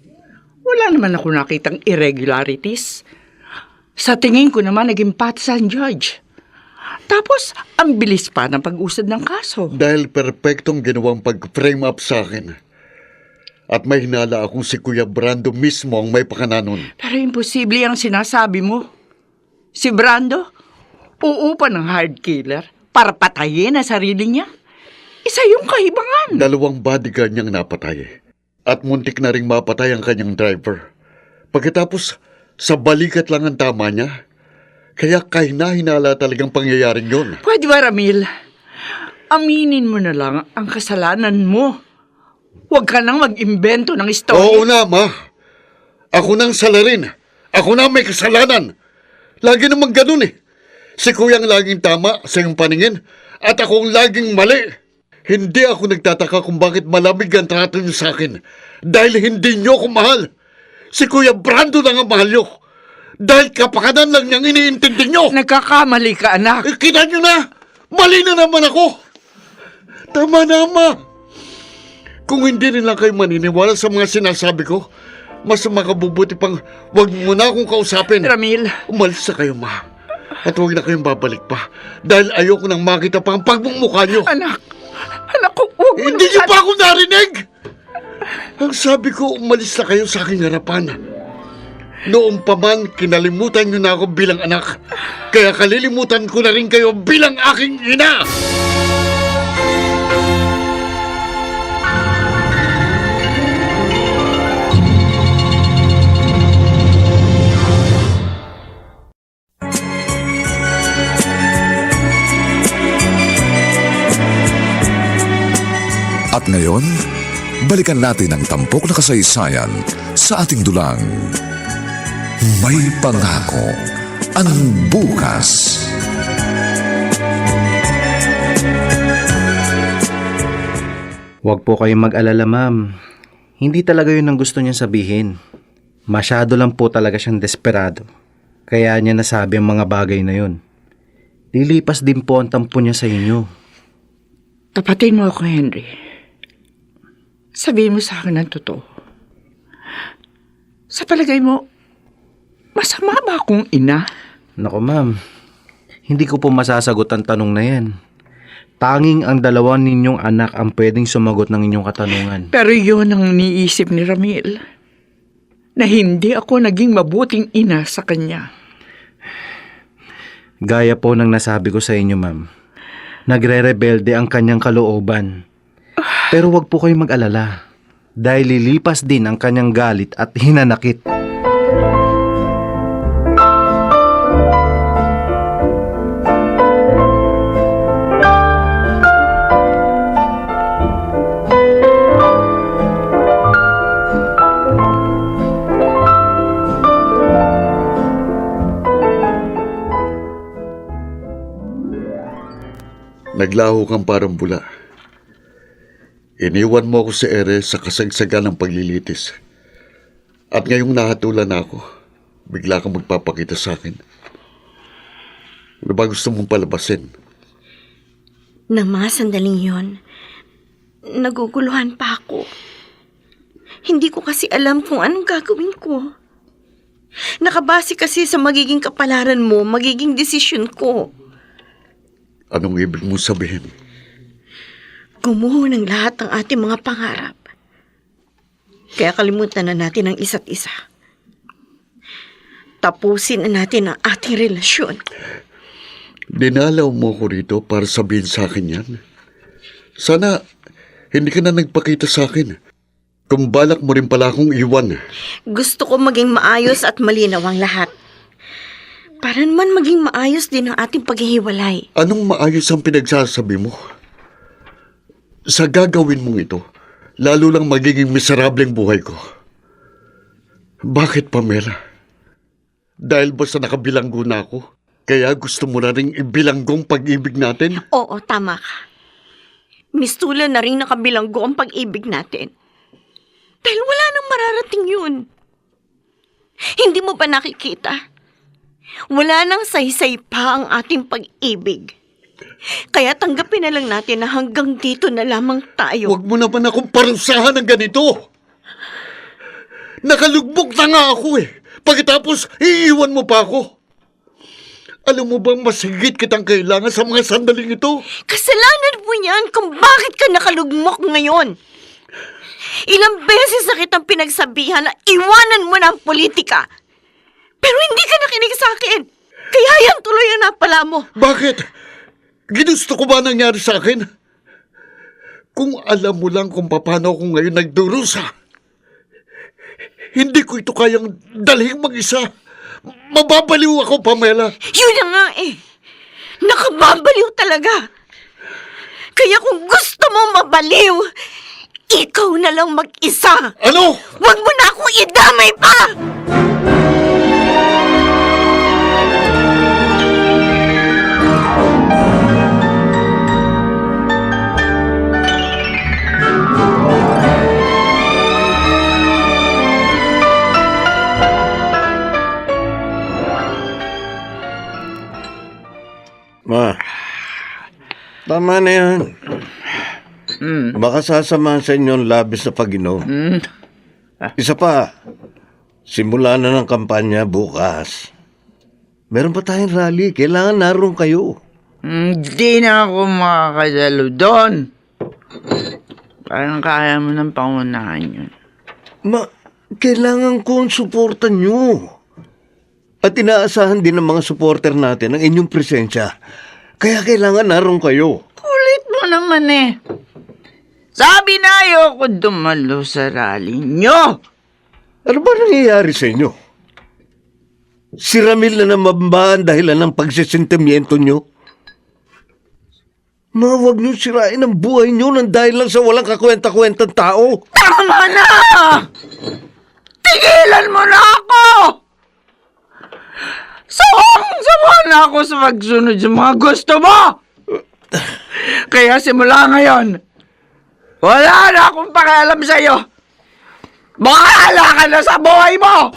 Wala naman ako nakitang irregularities. Sa tingin ko naman naging patas ang judge. Tapos, ang bilis pa ng pag-usad ng kaso. Dahil perpektong ginawang pag-frame up sa akin. At may hinala akong si Kuya Brando mismo ang may pakananon. Pero imposible ang sinasabi mo. Si Brando, uupa ng hard killer para patayin ang sarili niya. Isa yung kahibangan. 2 bodyguard niyang napatay. At muntik na ring mapatay ang kanyang driver. Pagkatapos, sa balikat lang ang tama niya. Kaya kahina-hinala talagang pangyayaring yun. Pwede ba, Ramil? Aminin mo na lang ang kasalanan mo. Huwag ka nang mag-imbento ng istorya. Oo na, Ma. Ako nang salarin. Ako na may kasalanan. Lagi naman ganun eh. Si Kuyang laging tama sa iyong paningin at akong laging mali. Hindi ako nagtataka kung bakit malamig ang trato niyo sa akin. Dahil hindi niyo ako mahal. Si Kuya Brando lang ang mahal niyo. Dahil kapakanan lang niyang iniintindi nyo. Nagkakamali ka, anak. Kita nyo na! Mali na naman ako! Tama na, Ama. Kung hindi rin lang kayo maniniwala sa mga sinasabi ko, mas makabubuti pang wag mo na akong kausapin. Ramil. Umalis na kayo, Ma. At huwag na kayong babalik pa. Dahil ayoko nang makita pa ang pagmumukha nyo. Anak ko, huwag mo Hindi nyo pa ako narinig! Ang sabi ko, umalis na kayo sa aking harapan. Noong pa man, kinalimutan nyo na ako bilang anak. Kaya kalilimutan ko na rin kayo bilang aking ina! At ngayon, balikan natin ang tampok na kasaysayan sa ating dulang. May pangako ang bukas. Huwag po kayong mag-alala, ma'am. Hindi talaga yun ang gusto niya sabihin. Masyado lang po talaga siyang desperado. Kaya niya nasabi ang mga bagay na yun. Lilipas din po ang tampo niya sa inyo. Tapatin mo ako, Henry. Sabihin mo sa akin ang totoo. Sa palagay mo, masama ba akong ina? Naku, ma'am. Hindi ko po masasagot ang tanong na yan. Tanging ang dalawa ninyong anak ang pwedeng sumagot ng inyong katanungan. Pero yun ang niisip ni Ramil. Na hindi ako naging mabuting ina sa kanya. Gaya po ng nasabi ko sa inyo, ma'am. Nagre-rebelde ang kanyang kalooban. Pero wag po kayong mag-alala. Dahil lilipas din ang kanyang galit at hinanakit. Naglaho kang parang bula. Iniwan mo ako sa ere sa kasagsagan ng paglilitis. At ngayong nahatulan na ako, bigla kang magpapakita sa akin. Ano ba gusto mong palabasin? Na mga sandaling yon, naguguluhan pa ako. Hindi ko kasi alam kung anong gagawin ko. Nakabase kasi sa magiging kapalaran mo, magiging desisyon ko. Anong ibig mong sabihin? Gumuho ng lahat ng ating mga pangarap. Kaya kalimutan na natin ang isa't isa. Tapusin na natin ang ating relasyon. Dinalaw mo ko rito para sabihin sa akin yan. Sana hindi ka na nagpakita sa akin. Kung balak mo rin pala akong iwan. Gusto ko maging maayos at malinaw ang lahat. Para naman maging maayos din ang ating paghihiwalay. Anong maayos ang pinagsasabi mo? Sa gagawin mong ito, lalo lang magiging miserableng buhay ko. Bakit, Pamela? Dahil ba sa nakabilanggo na ako, kaya gusto mo na rin ibilanggong pag-ibig natin? Oo, tama ka. Mistulan na rin nakabilanggo ang pag-ibig natin. Dahil wala nang mararating yun. Hindi mo ba nakikita? Wala nang saysay pa ang ating pag-ibig. Kaya tanggapin na lang natin na hanggang dito na lamang tayo. Huwag mo naman akong parusahan ng ganito. Nakalugbog na nga ako eh. Pagkatapos, iiwan mo pa ako. Alam mo bang mas higit kitang kailangan sa mga sandaling ito? Kasalanan mo yan kung bakit ka nakalugmok ngayon. Ilang beses na kitang pinagsabihan na iwanan mo na ang politika. Pero hindi ka nakinig sa akin. Kaya yan tuloy ang napala mo. Bakit? Ginusto ko ba nangyari sa akin? Kung alam mo lang kung paano ako ngayon nagdurusa, hindi ko ito kayang dalhin mag-isa. Mababaliw ako, Pamela. Yun na nga eh. Nakababaliw talaga. Kaya kung gusto mo mabaliw, ikaw na lang mag-isa. Ano? Huwag mo na akong idamay pa! Tama na yan. Baka sasama sa inyo ang labis na pag-inom. Isa pa, simula na ng kampanya bukas. Meron pa tayong rally. Kailangan naroon kayo. Hindi na ako makakadalo doon. Parang kaya mo ng pangunahan yun. Kailangan ko ang suporta nyo. At inaasahan din ng mga supporter natin ang inyong presensya. Kaya kailangan naroon kayo. Kulit mo naman eh. Sabi na ayoko dumalo sa rally nyo. Ano ba nangyayari sa inyo? Si Ramil na namambaan dahilan ng pagsisentimiento nyo? Huwag nyo sirain ang buhay nyo nang dahil lang sa walang kakwenta-kwentang tao. Tama na! Tigilan mo na ako! Sawang-sawa na ako sa pagsunod sa mga gusto mo! Kaya simula ngayon, wala na akong pakialam sa'yo. Bahala ka na sa buhay mo!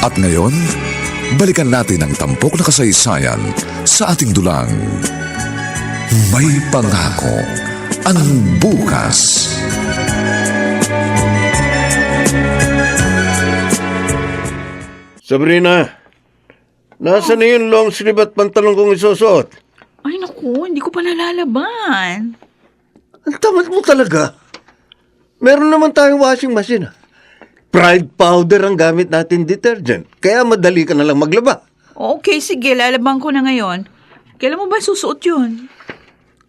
At ngayon, balikan natin ang tampok na kasaysayan sa ating dulang. May pangako ang bukas. Sabrina, nasa na yung long sleeve at pantalong kong isusuot? Ay naku, hindi ko pa nalalaban. Ang tamad mo talaga. Meron naman tayong washing machine. Pride powder ang gamit natin detergent. Kaya madali ka na lang maglaba. Okay, sige, lalaban ko na ngayon. Kailan mo ba susuot yun?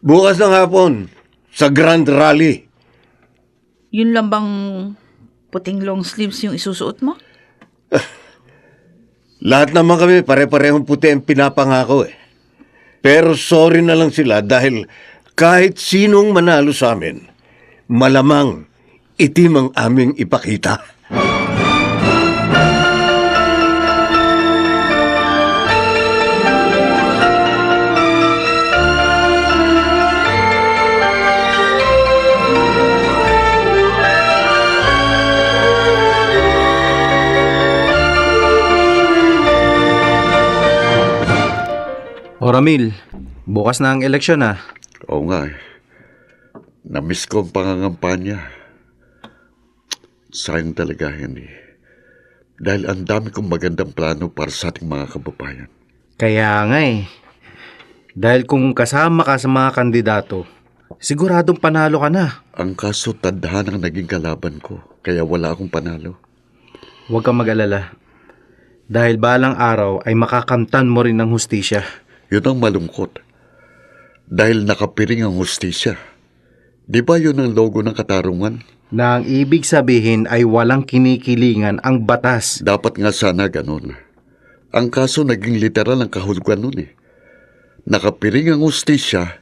Bukas ng hapon, sa Grand Rally. Yun lang bang puting long sleeves yung isusuot mo? Lahat naman kami pare-parehong puti ang pinapangako eh. Pero sorry na lang sila dahil kahit sinong manalo sa amin, malamang itim ang aming ipakita. O Ramil, bukas na ang eleksyon ah. Oo nga eh. Namiss ko ang pangangampanya. Sayang talaga yan eh. Dahil ang dami kong magandang plano para sa ating mga kababayan. Kaya nga eh. Dahil kung kasama ka sa mga kandidato, siguradong panalo ka na. Ang kaso tadhanang naging kalaban ko, kaya wala akong panalo. Huwag kang mag-alala. Dahil balang araw ay makakamtan mo rin ng hustisya. Yun ang malungkot. Dahil nakapiring ang hustisya. Di ba yun ang logo ng katarungan? Na ang ibig sabihin ay walang kinikilingan ang batas. Dapat nga sana ganun. Ang kaso naging literal ang kahulugan nun eh. Nakapiring ang hustisya,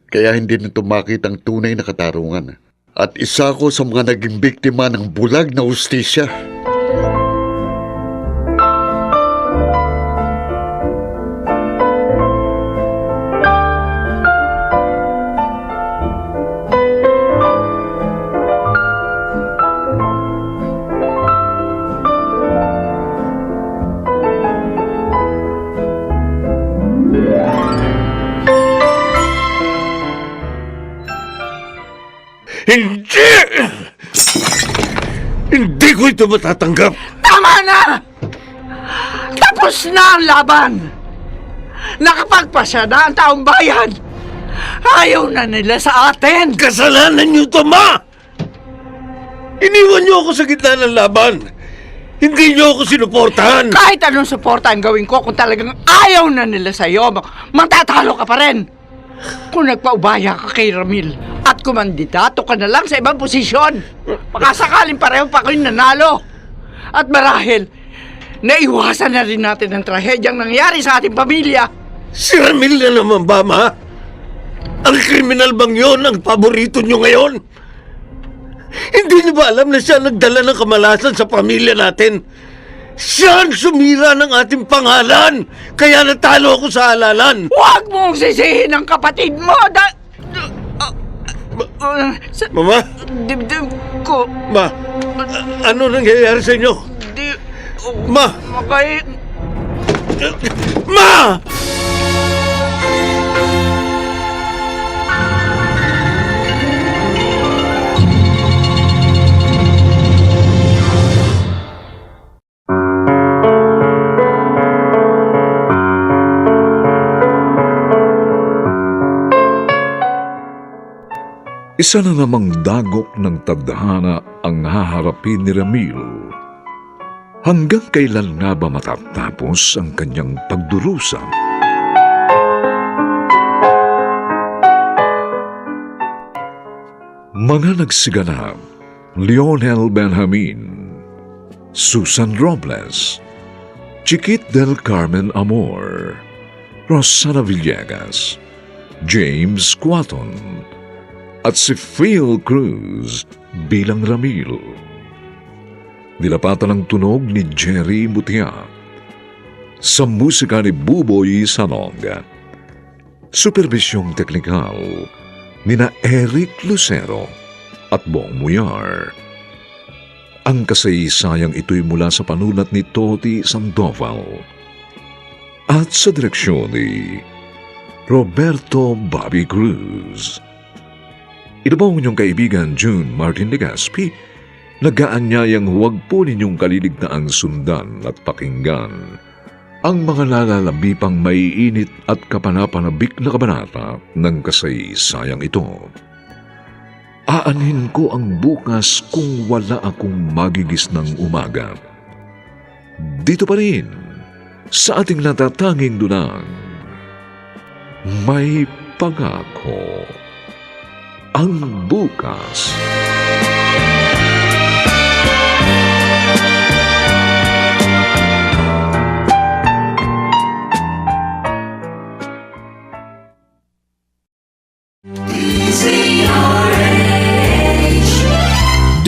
kaya hindi nito makita ang tunay na katarungan. At isa ko sa mga naging biktima ng bulag na hustisya. Hindi! Hindi ko ito matatanggap. Tama na! Tapos na ang laban! Nakapagpasya na ang taong bayan! Ayaw na nila sa atin! Kasalanan niyo ito, Ma! Iniwan niyo ako sa gitna ng laban. Hindi niyo ako sinuportahan. Kahit anong suporta ang gawin ko, kung talagang ayaw na nila sa'yo, matatalo ka pa rin! Kung nagpaubaya ka kay Ramil at kumandidato ka na lang sa ibang posisyon, makasakaling pareho pa kayo nanalo. At marahil, naiwasan na rin natin ang trahedyang nangyari sa ating pamilya. Si Ramil na naman ba, Ma? Ang kriminal bang yon ang paborito niyo ngayon? Hindi niyo ba alam na siya nagdala ng kamalasan sa pamilya natin? Siya ang sumira ng ating pangalan! Kaya natalo ako sa halalan! Huwag mong sisihin ang kapatid mo! Sa Mama? dibdib ko, Ma? Ano nangyayari sa inyo? di... Ma! Makay... Ma! Isa na namang dagok ng tadhana ang haharapin ni Ramil. Hanggang kailan nga ba matatapos ang kanyang pagdurusa? Mga nagsiganap, Lionel Benjamin, Susan Robles, Chiquit del Carmen Amor, Rosana Villegas, James Quaton, at si Phil Cruz bilang Ramil. Nilapatan ang tunog ni Jerry Mutia. Sa musika ni Buboy Sanog. Supervisyong teknikal nina Eric Lucero at Bong Muyar. Ang kasaysayang ito'y mula sa panulat ni Toti Sandoval at sa direksyon ni Roberto Bobby Cruz. Ito po ang inyong kaibigan June Martin Legaspi, nag-aanyayang huwag po ninyong kaliligtaang sundan at pakinggan ang mga nalalabipang maiinit at kapanapanabik na kabanata ng kasaysayang ito. Aanhin ko ang bukas kung wala akong magigis ng umaga. Dito pa rin, sa ating natatanging dunang, may pangako. Ang bukas.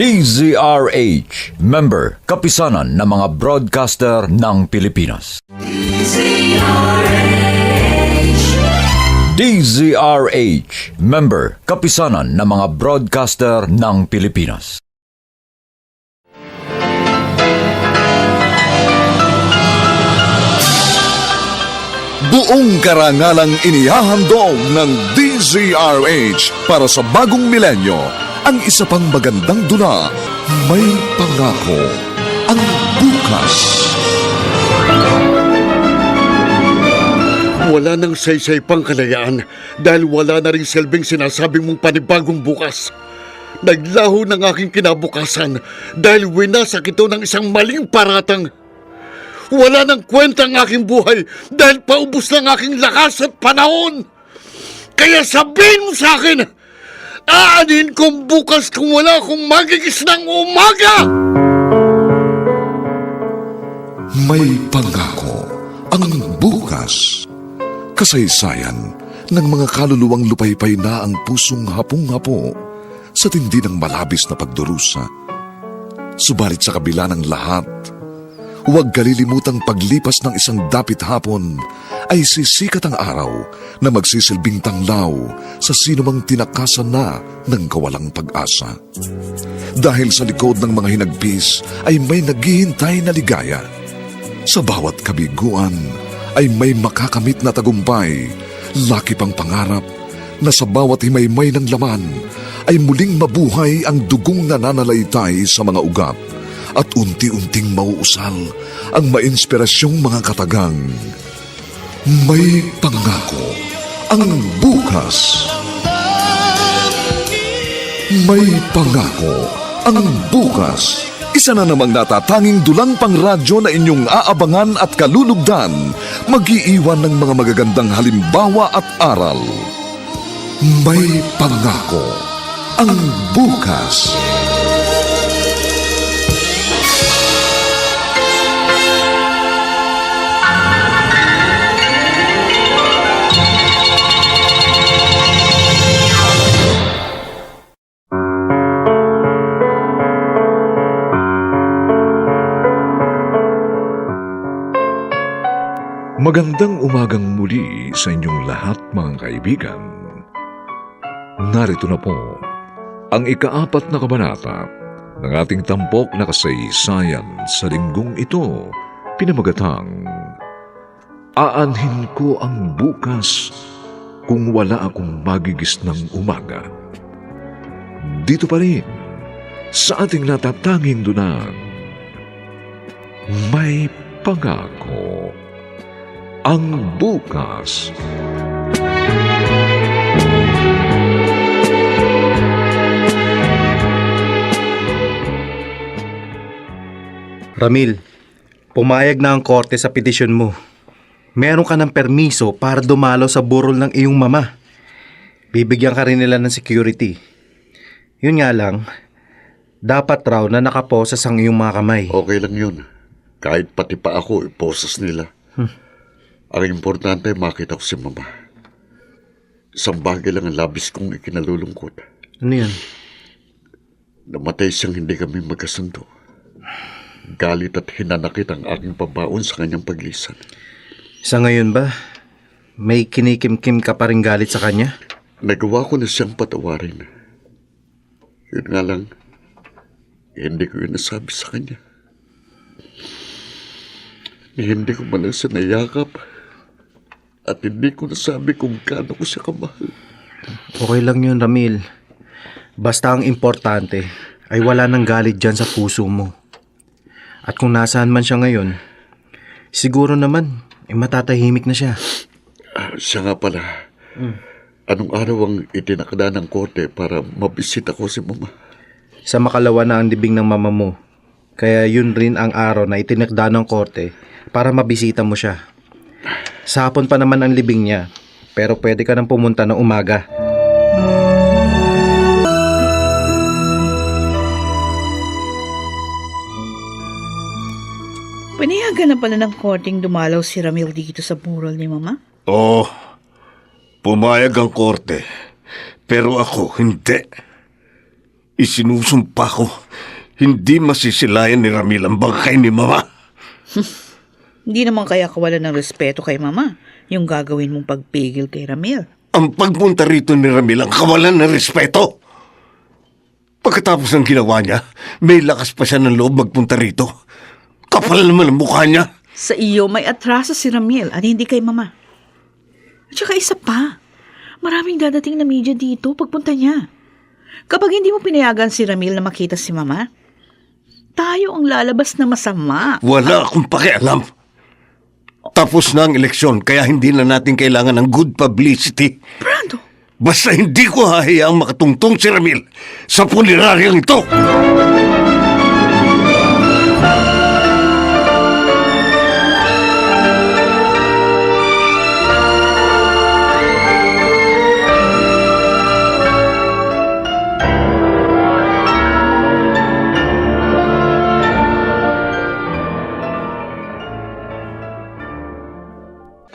DZRH, member, kapisanan ng mga broadcaster ng Pilipinas. DZRH, member, kapisanan ng mga broadcaster ng Pilipinas. Buong karangalang inihahandog ng DZRH para sa bagong milenyo ang isa pang magandang dula, May Pangako, ang bukas. Wala nang saysay pang kalayaan dahil wala na rin silbing sinasabing mong panibagong bukas. Naglaho ng aking kinabukasan dahil winasak ito ng isang maling paratang. Wala nang kwenta ang aking buhay dahil paubos ng aking lakas at panahon. Kaya sabihin mo sa akin, aanin kong bukas kung wala akong magigis ng umaga! May Pangako, ang bukas. Kasaysayan ng mga kaluluwang lupaypay na ang pusong hapong-hapo sa tindi ng malabis na pagdurusa. Subalit sa kabila ng lahat, huwag kalilimutang paglipas ng isang dapit hapon ay sisikat ang araw na magsisilbing tanglaw sa sinumang tinakasan na ng kawalang pag-asa. Dahil sa likod ng mga hinagpis ay may naghihintay na ligaya. Sa bawat kabiguan ay may makakamit na tagumpay, laki pang pangarap na sa bawat himaymay ng laman ay muling mabuhay ang dugong nananalaytay sa mga ugat at unti-unting mauusal ang mainspirasyong mga katagang. May Pangako, ang bukas. May Pangako, ang bukas. Isa na namang natatanging dulang pangradyo na inyong aabangan at kalulugdan, mag-iiwan ng mga magagandang halimbawa at aral. May Pangako, ang bukas. Magandang umagang muli sa inyong lahat mga kaibigan. Narito na po ang ika-4 na kabanata ng ating tampok na kasaysayan sa linggong ito, pinamagatang Aanhin ko ang bukas kung wala akong magigis ng umaga. Dito pa rin sa ating natatanging dunang may pangako ang bukas. Ramil, pumayag na ang korte sa petisyon mo. Meron ka ng permiso para dumalo sa burol ng iyong mama. Bibigyan ka rin nila ng security. Yun nga lang, dapat raw na nakaposas ang iyong mga kamay. Okay lang yun. Kahit pati pa ako, iposas nila. Ang importante, makita ko si Mama. Isang bagay lang ang labis kong ikinalulungkot. Ano yan? Namatay siyang hindi kami magkasundo. Galit at hinanakit ang aking pabaon sa kanyang paglisan. Sa ngayon ba, may kinikimkim ka pa rin galit sa kanya? Nagawa ko na siyang patawarin. Yun nga lang, hindi ko yun nasabi sa kanya. Hindi ko man lang siya nayakap at hindi ko nasabi kung gaano ko siya kamahal. Okay lang yun, Ramil. Basta ang importante ay wala nang galit dyan sa puso mo. At kung nasaan man siya ngayon, siguro naman, matatahimik na siya. Siya nga pala. Anong araw ang itinakda ng korte para mabisita ko si Mama? Sa makalawa na ang libing ng mama mo. Kaya yun rin ang araw na itinakda ng korte para mabisita mo siya. Sa hapon pa naman ang libing niya, pero pwede ka nang pumunta ng umaga. Pinayagan na pala ng korting dumalaw si Ramil dito sa burol ni Mama? Oo, pumayag ang korte. Pero ako, hindi. Isinusumpa ko, hindi masisilayan ni Ramil ang bangkay ni Mama. Hindi naman kaya kawalan ng respeto kay Mama yung gagawin mong pagpigil kay Ramil. Ang pagpunta rito ni Ramil ang kawalan ng respeto. Pagkatapos ng ginawa niya, may lakas pa siya ng loob magpunta rito. Kapal naman ang mukha niya. Sa iyo may atraso si Ramil at hindi kay Mama. At saka isa pa, maraming dadating na media dito pagpunta niya. Kapag hindi mo pinayagan si Ramil na makita si Mama, tayo ang lalabas na masama. Wala akong pakialam. Tapos na ang eleksyon, kaya hindi na natin kailangan ng good publicity. Brando! Basta hindi ko hahayaang makatungtong si Ramil sa puneraryang ito.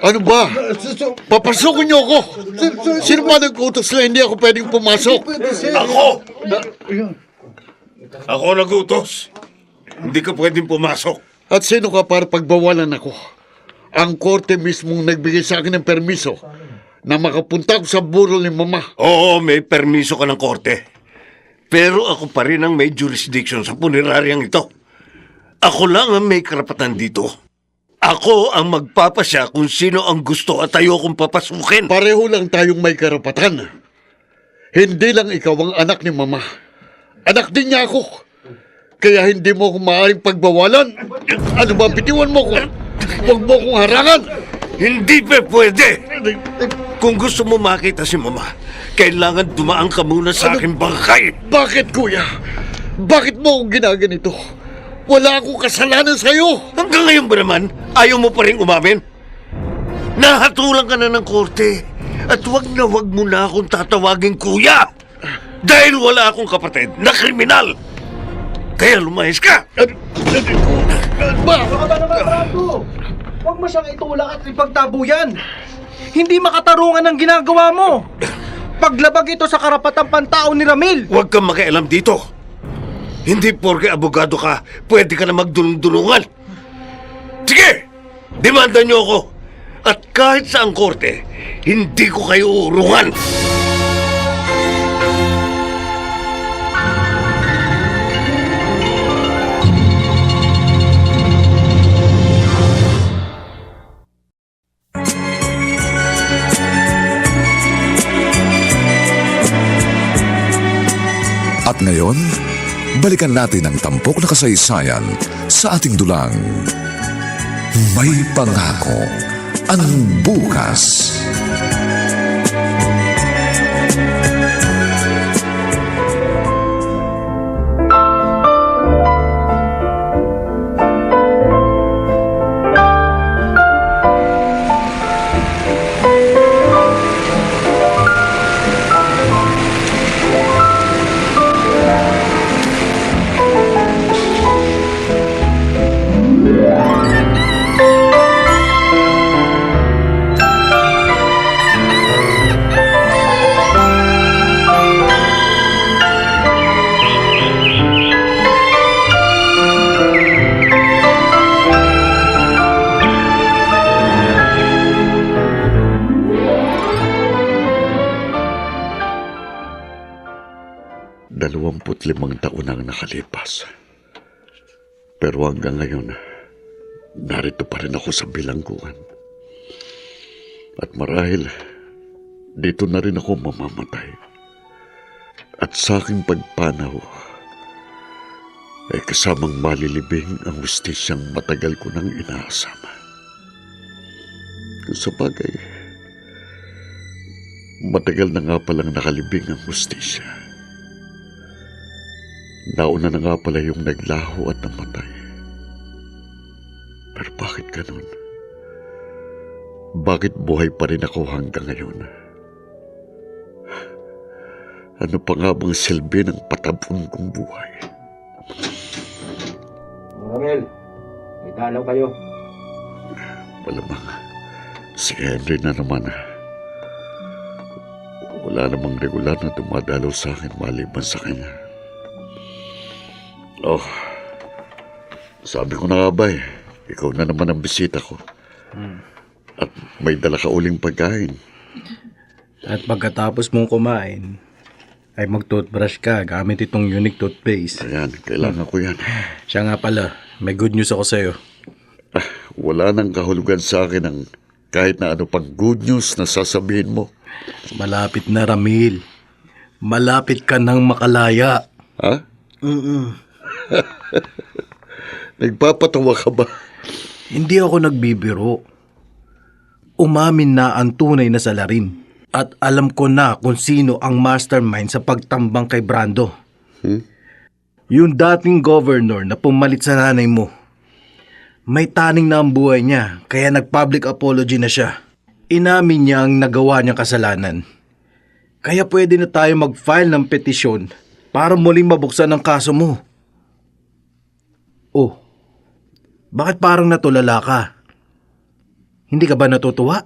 Ano ba? Papasukin niyo ako! Sino ba nag-utos na hindi ako pwedeng pumasok? Ako! Ako nag-utos. Hindi ka pwedeng pumasok. At sino ka para pagbawalan ako? Ang korte mismong nagbigay sa akin ng permiso na makapunta ako sa burol ni Mama. Oo, may permiso ka ng korte. Pero ako pa rin ang may jurisdiction sa puneraryang ito. Ako lang ang may karapatan dito. Ako ang magpapasya kung sino ang gusto at ayokong papasukin. Pareho lang tayong may karapatan. Hindi lang ikaw ang anak ni Mama. Anak din niya ako. Kaya hindi mo ako maaaring pagbawalan. Ano ba, bitiwan mo ko? Huwag mo akong harangan. Hindi pa pwede. Kung gusto mo makita si Mama, kailangan dumaan ka muna sa aking bangkay. Bakit, kuya? Bakit mo akong ginaganito? Wala akong kasalanan sa'yo. Hanggang ngayon ba naman, ayaw mo pa rin umamin? Nahatulan ka na ng korte. At wag mo na akong tatawagin kuya. Dahil wala akong kapatid na kriminal. Kaya lumayas ka. Huwag mo siyang itulak at ipagtabuyan. Hindi makatarungan ang ginagawa mo. Paglabag ito sa karapatang pantao ni Ramil. Huwag kang makialam dito. Hindi porke abogado ka, pwede ka na magdulong-dulungan. Sige! Demanda niyo ako. At kahit sa ang korte, hindi ko kayo uurungan. At ngayon, balikan natin ang tampok na kasaysayan sa ating dulang. May pangako ang bukas. Limang taon ang nakalipas. Pero hanggang ngayon, narito pa rin ako sa bilangguan. At marahil, dito na rin ako mamamatay. At sa aking pagpanaw, ay kasamang malilibing ang hustisyang matagal ko nang inaasama. Kung sa bagay, matagal na nga palang nakalibing ang hustisya. Nauna na nga pala yung naglaho at namatay. Pero bakit ganun? Bakit buhay pa rin ako hanggang ngayon? Ano pa nga bang silbi ng patabon kong buhay? Ramil, may dalaw kayo. Malamang, si Henry na naman. Wala namang regular na dumadalaw sa akin maliban sa kanya. Oh, sabi ko na nga ba ikaw na naman ang bisita ko. At may dala ka uling pagkain. At pagkatapos mong kumain, ay mag-toothbrush ka gamit itong unique toothpaste. Ayan, kailangan ko yan. Siya nga pala, may good news ako sa'yo. Wala nang kahulugan sa akin ang kahit na ano pang good news na sasabihin mo. Malapit na, Ramil. Malapit ka nang makalaya. Ha? Nagpapatawa ka ba? Hindi ako nagbibiro. Umamin na ang tunay na salarin. At alam ko na kung sino ang mastermind sa pagtambang kay Brando. Yung dating governor na pumalit sa nanay mo. May taning na ang buhay niya, kaya nag-public apology na siya. Inamin niya ang nagawa niyang kasalanan. Kaya pwede na tayo mag-file ng petisyon para muling mabuksan ang kaso mo. Oh, bakit parang natulala ka? Hindi ka ba natutuwa?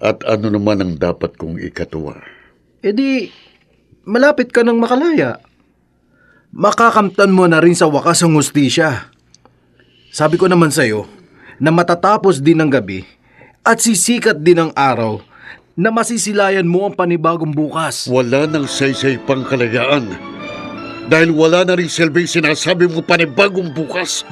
At ano naman ang dapat kong ikatuwa? E di, malapit ka nang makalaya. Makakamtan mo na rin sa wakas ang hustisya. Sabi ko naman sa'yo na matatapos din ang gabi at sisikat din ang araw na masisilayan mo ang panibagong bukas. Wala nang saysay pang kalayaan. Dahil wala na rin silbing sinasabi mo panibagong bukas.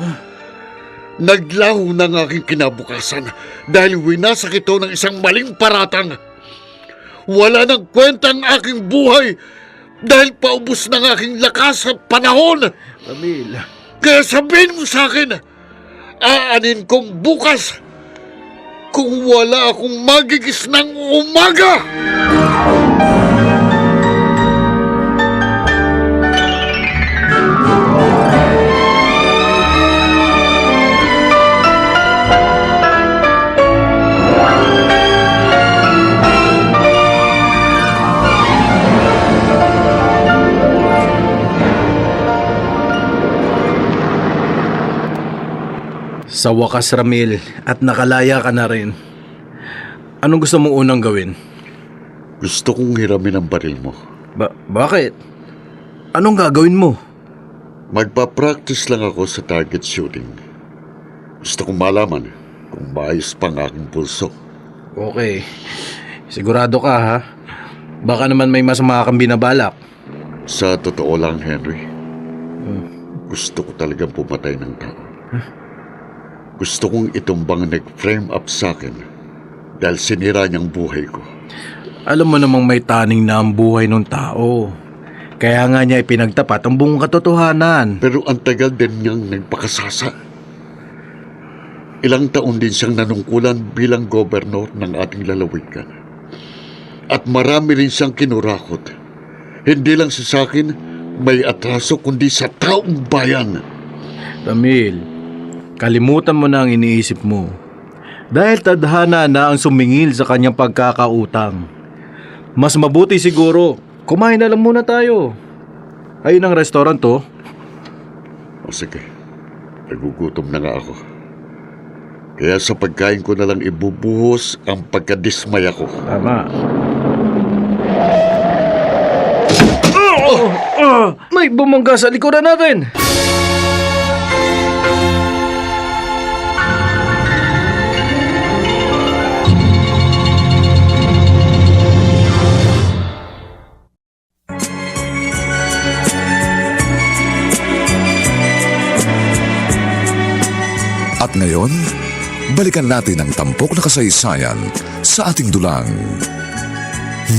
Naglaho na ang aking kinabukasan dahil winasak ito ng isang maling paratang. Wala nang kwenta ang aking buhay dahil paubos ng aking lakas at panahon. Ramil. Kaya sabihin mo sa akin, aanin kong bukas kung wala akong magigis ng umaga. Sa wakas, Ramil, at nakalaya ka na rin. Anong gusto mong unang gawin? Gusto kong hiramin ang baril mo. Bakit? Anong gagawin mo? Magpa-practice lang ako sa target shooting. Gusto kong malaman kung maayos pang aking pulso. Okay. Sigurado ka, ha? Baka naman may masama kang binabalak. Sa totoo lang, Henry, gusto ko talagang pumatay ng tao. Gusto kong itumbang nag-frame up sa akin dahil sinira niyang buhay ko. Alam mo namang may taning na ang buhay ng tao. Kaya nga niya ipinagtapat ang buong katotohanan. Pero ang tagal din niyang nagpakasasa. Ilang taon din siyang nanungkulan bilang gobernador ng ating lalawigan. At marami rin siyang kinurakot. Hindi lang sa akin may atraso kundi sa taong bayan. Ramil, kalimutan mo na ang iniisip mo. Dahil tadhana na ang sumingil sa kanyang pagkakautang. Mas mabuti siguro, kumain na lang muna tayo. Ayun ang restaurant to. O sige, nagugutom na nga ako. Kaya sa pagkain ko na lang ibubuhos ang pagkadismaya ko. Tama. May bumangga sa likuran natin! At ngayon, balikan natin ang tampok na kasaysayan sa ating dulang.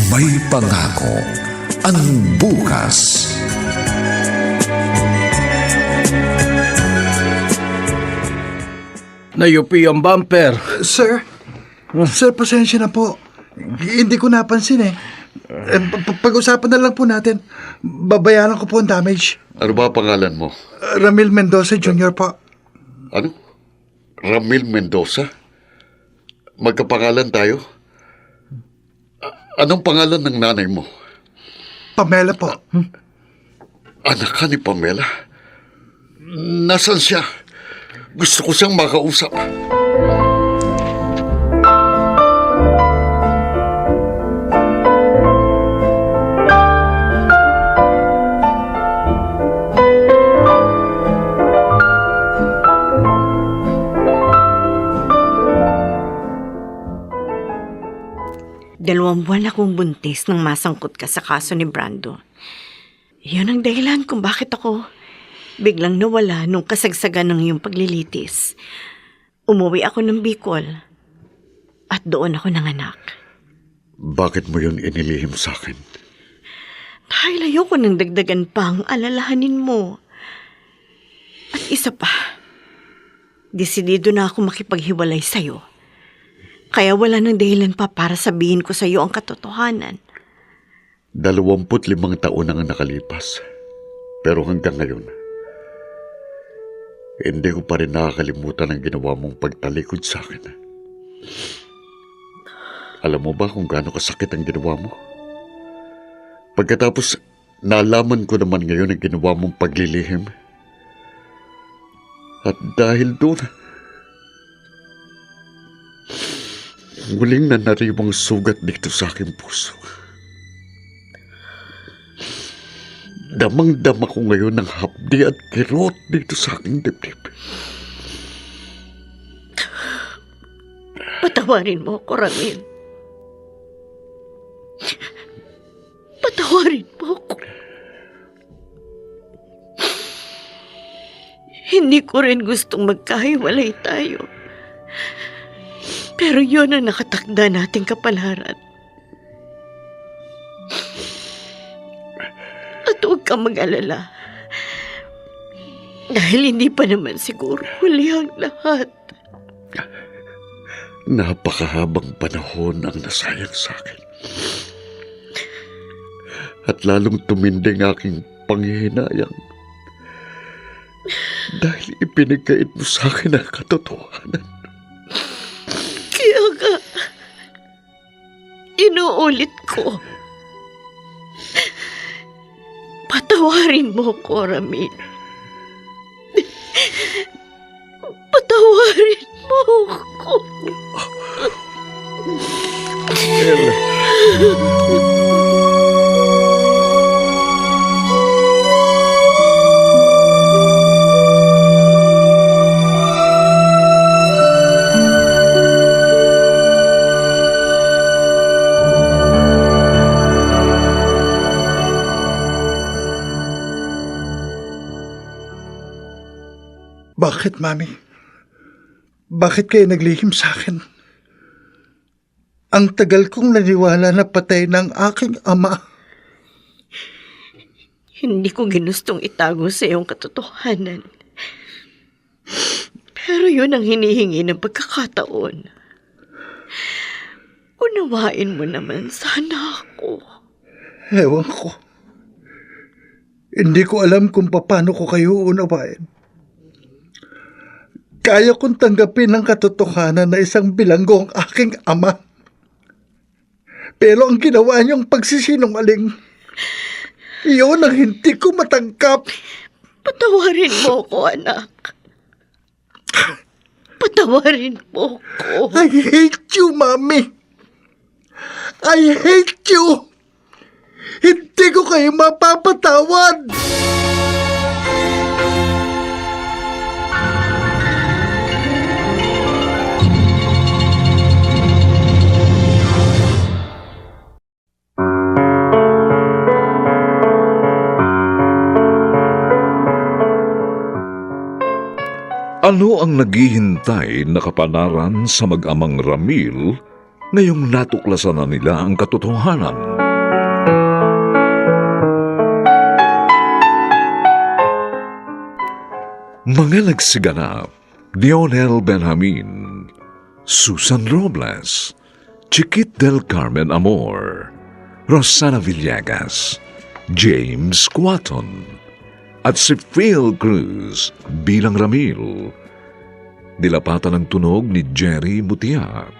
May pangako ang bukas. Nayupi ang bumper. Sir, pasensya na po. Hindi ko napansin eh. Pag-usapan na lang po natin. Babayaran ko po ang damage. Ano ba pangalan mo? Ramil Mendoza Jr. po. Ano? Ramil Mendoza? Magkapangalan tayo? Anong pangalan ng nanay mo? Pamela po. Anak ka ni Pamela? Nasaan siya? Gusto ko siyang makausap. Dalawang buwan akong buntis nang masangkot ka sa kaso ni Brando. Yun ang dahilan kung bakit ako biglang nawala nung kasagsagan ng iyong paglilitis. Umuwi ako ng Bicol at doon ako nanganak. Bakit mo yun inilihim sa akin? Dahil ayoko nang dagdagan pa ang alalahanin mo. At isa pa, desidido na ako makipaghiwalay sa'yo. Kaya wala nang dahilan pa para sabihin ko sa'yo ang katotohanan. 25 taon na nga nakalipas. Pero hanggang ngayon, hindi ko pa rin nakakalimutan ang ginawa mong pagtalikod sa akin. Alam mo ba kung gaano kasakit ang ginawa mo? Pagkatapos, nalaman ko naman ngayon ang ginawa mong paglilihim. At dahil doon, muling nanariwang sugat dito sa aking puso. Damang-dama ko ngayon ng hapdi at kirot dito sa aking dibdib. Patawarin mo ako, Ramil. Patawarin mo ako. Hindi ko rin gustong magkahiwalay tayo. Pero yun ang nakatakda nating kapalaran. At huwag kang mag-alala. Dahil hindi pa naman siguro huli ang lahat. Napakahabang panahon ang nasayang sa akin. At lalong tuminding aking panghihinayang. Dahil ipinagkait mo sa akin ang katotohanan. Kaya nga, inuulit ko. Patawarin mo ko, Ramil. Patawarin mo ko. Ella. Bakit, Mami? Bakit kayo naglihim sa akin? Ang tagal kong naniwala na patay ng aking ama. Hindi ko ginustong itago sa iyong katotohanan. Pero yun ang hinihingi ng pagkakataon. Unawain mo naman sana ako. Ewan ko. Hindi ko alam kung paano ko kayo unawain. Kaya kong tanggapin ang katotohanan na isang bilanggo ang aking ama. Pero ang ginawa niyong pagsisinungaling, iyon ang hindi ko matangkap. Patawarin mo ko, anak. Patawarin mo ko. I hate you, Mami. I hate you. Hindi ko kayo mapapatawad. Ano ang naghihintay na kapanaran sa mag-amang Ramil ngayong natuklasan na nila ang katotohanan? Mga nagsiganap, Dionel Benjamin, Susan Robles, Chiquit del Carmen Amor, Rosana Villegas, James Quaton, at si Phil Cruz bilang Ramil. Dilapatan ng tunog ni Jerry Mutia.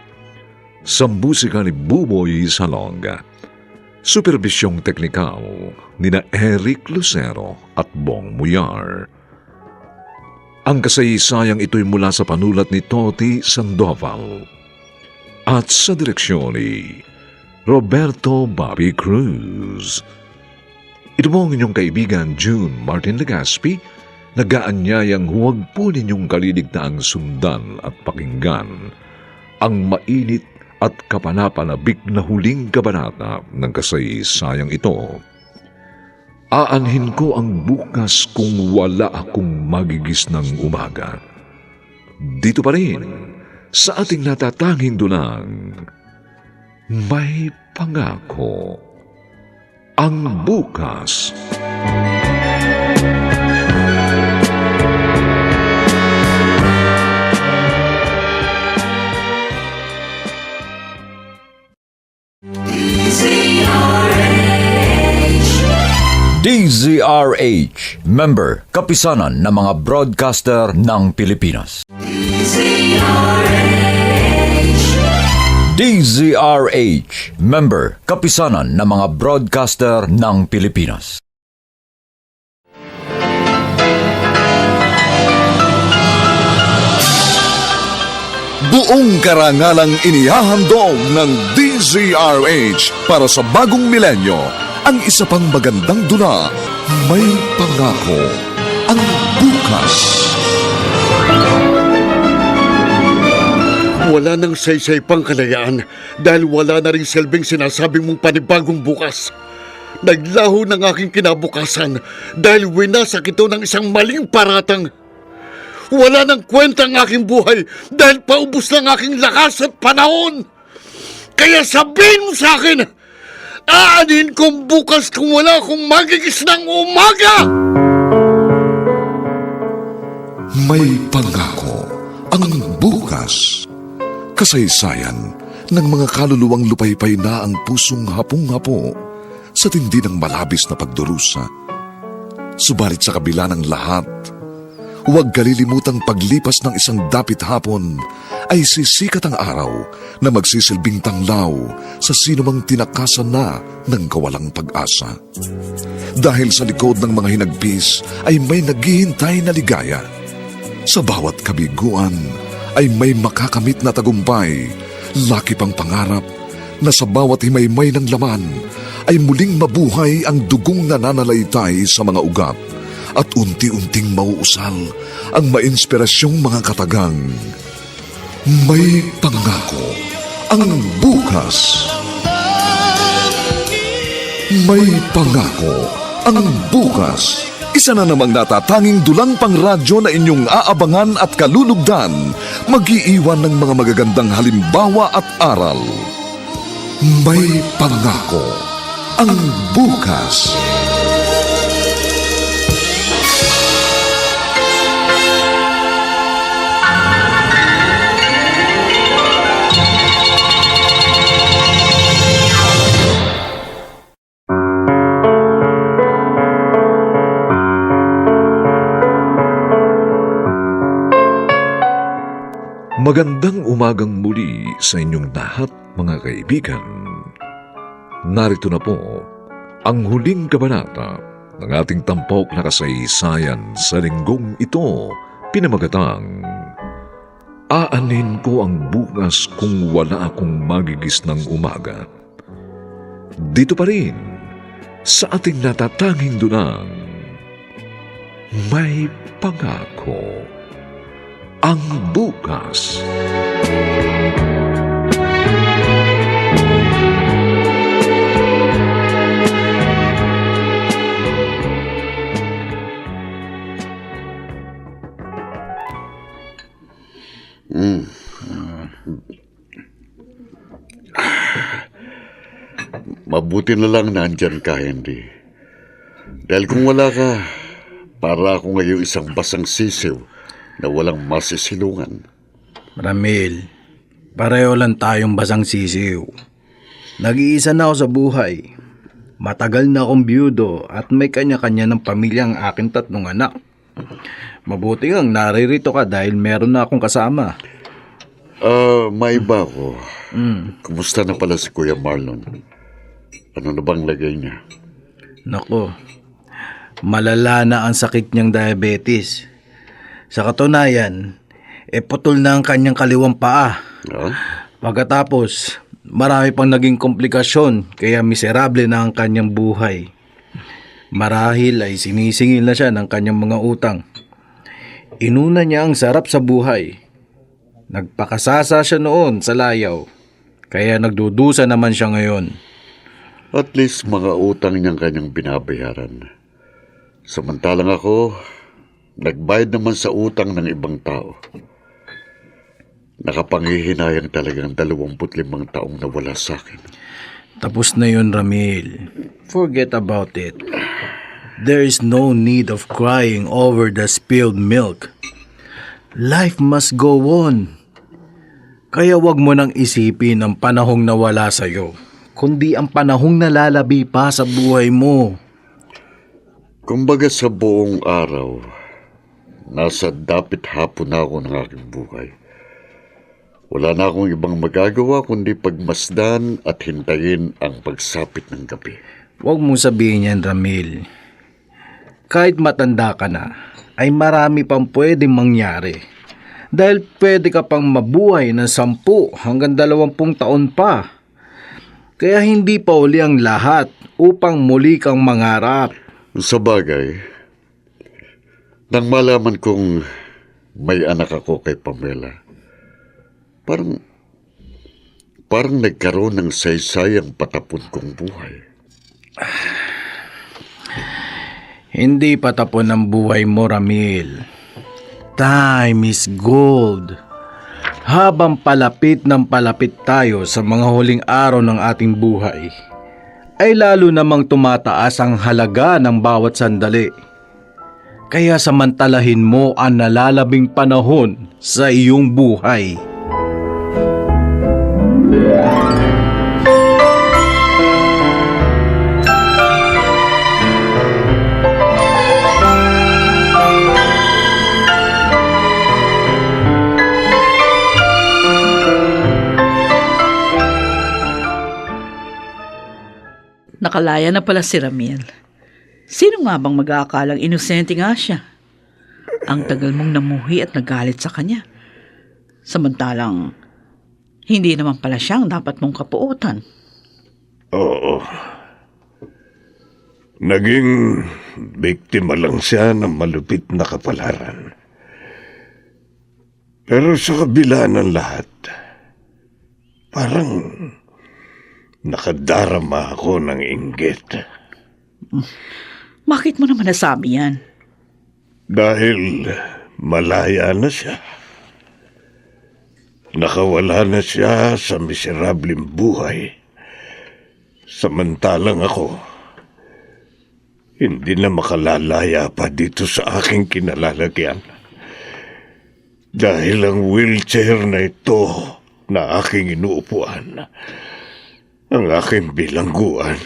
Sa musika ni Buboy Salonga. Supervisyong teknikal ni na Eric Lucero at Bong Muyar. Ang kasaysayang ito'y mula sa panulat ni Toti Sandoval at sa direksyon ni Roberto Bobby Cruz. Ito po ang inyong kaibigan June Martin Legaspi, nag-aanyayang huwag po ninyong kaliligtaang sundan at pakinggan ang mainit at kapanapanabik na huling kabanata ng kasaysayang ito. Aanhin ko ang bukas kung wala akong magigis ng umaga. Dito pa rin, sa ating natatanging dunang, may pangako. Ang bukas. DZRH, member, kapisanan ng mga broadcaster ng Pilipinas. DZRH, member, kapisanan ng mga broadcaster ng Pilipinas. Buong karangalang inihahandog ng DZRH para sa bagong milenyo. Ang isa pang magandang dula, may pangako ang bukas. Wala nang saysay pang kalayaan dahil wala na rin silbing sinasabi mong panibagong bukas. Naglaho ng aking kinabukasan dahil winasak ito ng isang maling paratang. Wala nang kwenta ang aking buhay dahil paubos ng aking lakas at panahon. Kaya sabihin mo sa akin, aanin kong bukas kung wala akong magigis ng umaga! May pangako ang bukas. Kasaysayan ng mga kaluluwang lupaypay na ang pusong hapong-hapo sa tindi ng malabis na pagdurusa. Subalit sa kabila ng lahat, huwag kalilimutang paglipas ng isang dapit hapon ay sisikat ang araw na magsisilbing tanglaw sa sinumang tinakasan na ng kawalang pag-asa. Dahil sa likod ng mga hinagpis ay may naghihintay na ligaya. Sa bawat kabiguan ay may makakamit na tagumpay, laki pang pangarap na sa bawat himaymay ng laman ay muling mabuhay ang dugong nananalaytay sa mga ugat at unti-unting mauusal ang mainspirasyong mga katagang. May pangako ang bukas. May pangako ang bukas. Isa na namang natatanging dulang pang radyo na inyong aabangan at kalulugdan, mag-iiwan ng mga magagandang halimbawa at aral. May pangako ang bukas. Magandang umagang muli sa inyong lahat, mga kaibigan. Narito na po ang huling kabanata ng ating tampok na kasaysayan sa linggong ito, pinamagatang Aanin ko ang bukas kung wala akong magigis ng umaga. Dito pa rin sa ating natatanging dunang May Pangako ang bukas. Mabuti na lang nandyan ka, Henry. Dahil kung wala ka, para ako ngayon isang basang sisiw na walang masisilungan. Ramil, pareho lang tayong basang sisiw. Nag-iisa na ako sa buhay. Matagal na akong biyudo at may kanya-kanya ng pamilya ang aking 3 anak. Mabuti ngang naririto ka dahil meron na akong kasama. May iba ako. Kumusta na pala si Kuya Marlon? Ano na bang lagay niya? Nako, malala na ang sakit niyang diabetes. Sa katunayan, putol na ang kanyang kaliwang paa. Pagkatapos, marami pang naging komplikasyon kaya miserable na ang kanyang buhay. Marahil ay sinisingil na siya ng kanyang mga utang. Inuna niya ang sarap sa buhay. Nagpakasasa siya noon sa layaw, kaya nagdudusa naman siya ngayon. At least mga utang niyang kanyang binabayaran. Samantalang ako, nagbayad naman sa utang ng ibang tao. Nakapangihinayang talagang 25 taong nawala sa akin. Tapos na yun, Ramil. Forget about it. There is no need of crying over the spilled milk. Life must go on. Kaya wag mo nang isipin ang panahong nawala sa'yo, kundi ang panahong nalalabi pa sa buhay mo. Kumbaga sa buong araw, nasa dapit hapon na ako ng aking buhay. Wala na akong ibang magagawa kundi pagmasdan at hintayin ang pagsapit ng gabi. Huwag mong sabihin yan, Ramil. Kahit matanda ka na, ay marami pang pwedeng mangyari. Dahil pwede ka pang mabuhay ng 10 hanggang 20 taon pa. Kaya hindi pa uli ang lahat upang muli kang mangarap. Sa bagay, nang malaman kong may anak ako kay Pamela, parang nagkaroon ng saysayang patapon kong buhay. Hindi patapon ang buhay mo, Ramil. Time is gold. Habang palapit ng palapit tayo sa mga huling araw ng ating buhay, ay lalo namang tumataas ang halaga ng bawat sandali. Kaya samantalahin mo ang nalalabing panahon sa iyong buhay. Nakalaya na pala si Ramil. Sino nga bang mag-aakalang inosente nga siya? Ang tagal mong namuhi at nagalit sa kanya. Samantalang, hindi naman pala siyang dapat mong kapuutan. Oo. Naging biktima lang siya ng malupit na kapalaran. Pero sa kabila ng lahat, parang nakadarama ako ng inggit. Bakit mo naman nasabi yan? Dahil malaya na siya. Nakawala na siya sa miserableng buhay. Samantalang ako, hindi na makalalaya pa dito sa aking kinalalagyan. Dahil ang wheelchair na ito na aking inuupuan, ang aking bilangguan.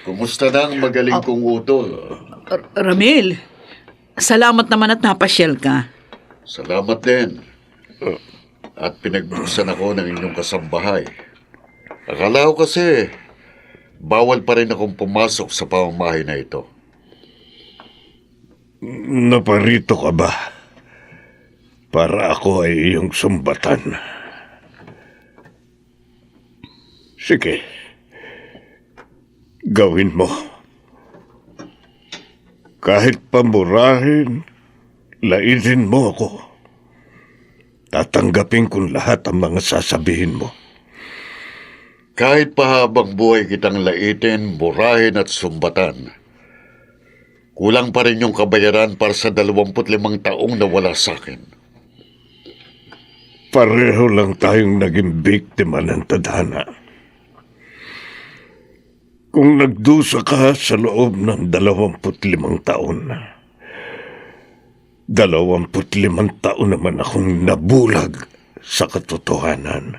Kumusta na ang magaling kong utol? Ramil, salamat naman at napasyal ka. Salamat din. At pinagbuksan ako ng inyong kasambahay. Akala ko kasi, bawal pa rin akong pumasok sa pamamahay na ito. Naparito ka ba? Para ako ay iyong sumbatan. Sige. Gawin mo. Kahit pamurahin, laitin mo ako. Tatanggapin kong lahat ang mga sasabihin mo. Kahit pahabang buhay kitang laitin, burahin at sumbatan, kulang pa rin yung kabayaran para sa 25 taong nawala sa akin. Pareho lang tayong naging biktima ng tadhana. Kung nagdusa ka sa loob ng 25 taon, 25 taon naman akong nabulag sa katotohanan.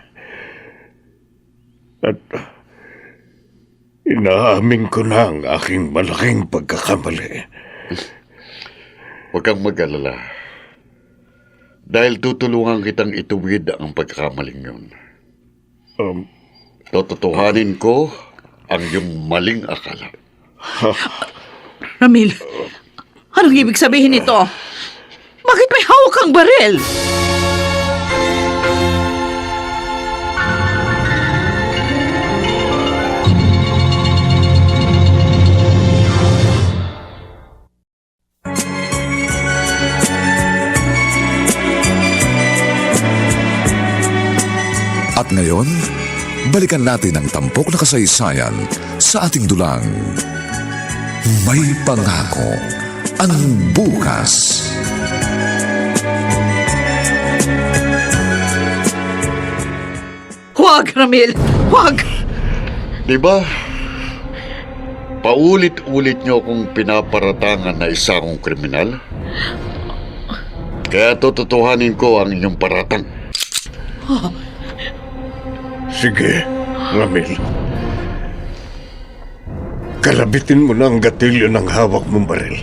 At inaamin ko na ang aking malaking pagkakamali. Huwag kang mag-alala. Dahil tutulungan kitang ituwid ang pagkakamaling yun. Tototohanin ko ang iyong maling akala. Ramil, anong ibig sabihin nito? Bakit may hawak kang baril? At ngayon, balikan natin ang tampok na kasaysayan sa ating dulang. May pangako ang bukas. Huwag, Ramil! Huwag! Diba? Paulit-ulit niyo akong pinaparatangan na isa akong kriminal. Kaya tototohanin ko ang inyong paratang. Sige, Ramil. Kalabitin mo na ang gatilyo ng hawak mong baril.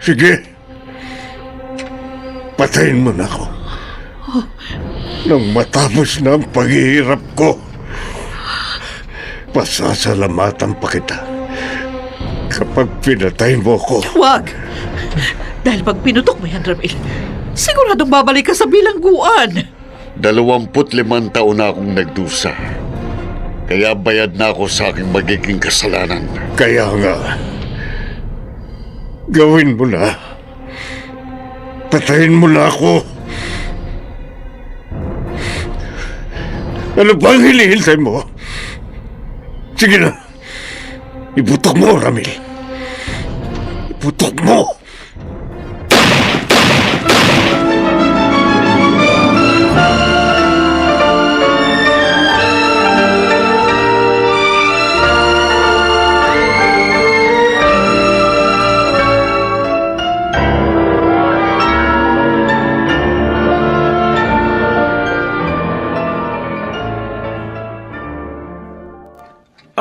Sige. Patayin mo na ako. Nang matapos na ang paghihirap ko, pasasalamatan pa kita kapag pinatay mo ko. Huwag! Dahil pag pinutok mo yan, Ramil, siguradong babalik ka sa bilangguan. 25 taon na akong nagdusa. Kaya bayad na ako sa aking magiging kasalanan. Kaya nga, gawin mo na. Patayin mo na ako. Ano bang hinihintay mo? Sige na. Ibutok mo, Ramil. Ibutok mo!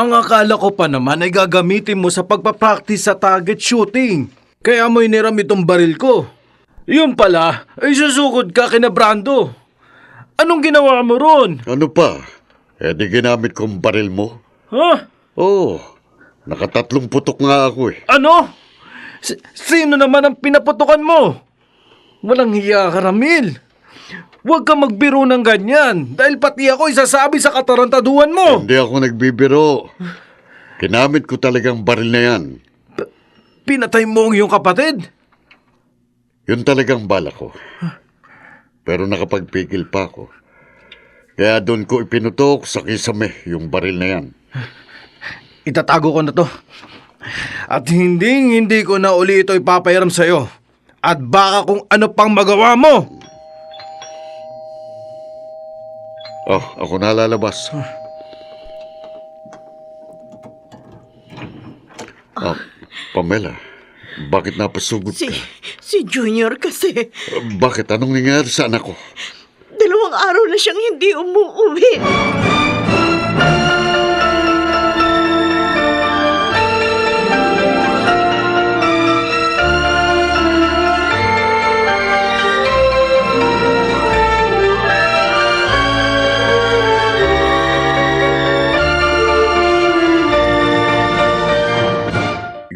Ang akala ko pa naman ay gagamitin mo sa pagpapractice sa target shooting. Kaya mo iniram itong baril ko. Yun pala, ay susugod ka kina Brando. Anong ginawa mo ron? Ano pa? Di ginamit kong baril mo? Ha? Oo. Nakatatlong putok nga ako eh. Ano? Sino naman ang pinaputukan mo? Walang hiya ka, Ramil. Huwag ka magbiro ng ganyan dahil pati ako isasabi sa katarantaduhan mo. Hindi ako nagbibiro. Ginamit ko talagang baril na yan. Pinatay mo ang iyong kapatid? Yun talagang bala ko. Pero nakapagpigil pa ako. Kaya doon ko ipinutok sa kisame yung baril na yan. Itatago ko na to. At hindi ko na uli ito ipapahiram sa'yo. At baka kung ano pang magawa mo. Oh, ako na lalabas. Pamela, bakit napasugod ka? Si Junior kasi, Bakit? Anong nangyari sa anak ko? 2 araw na siyang hindi umuwi.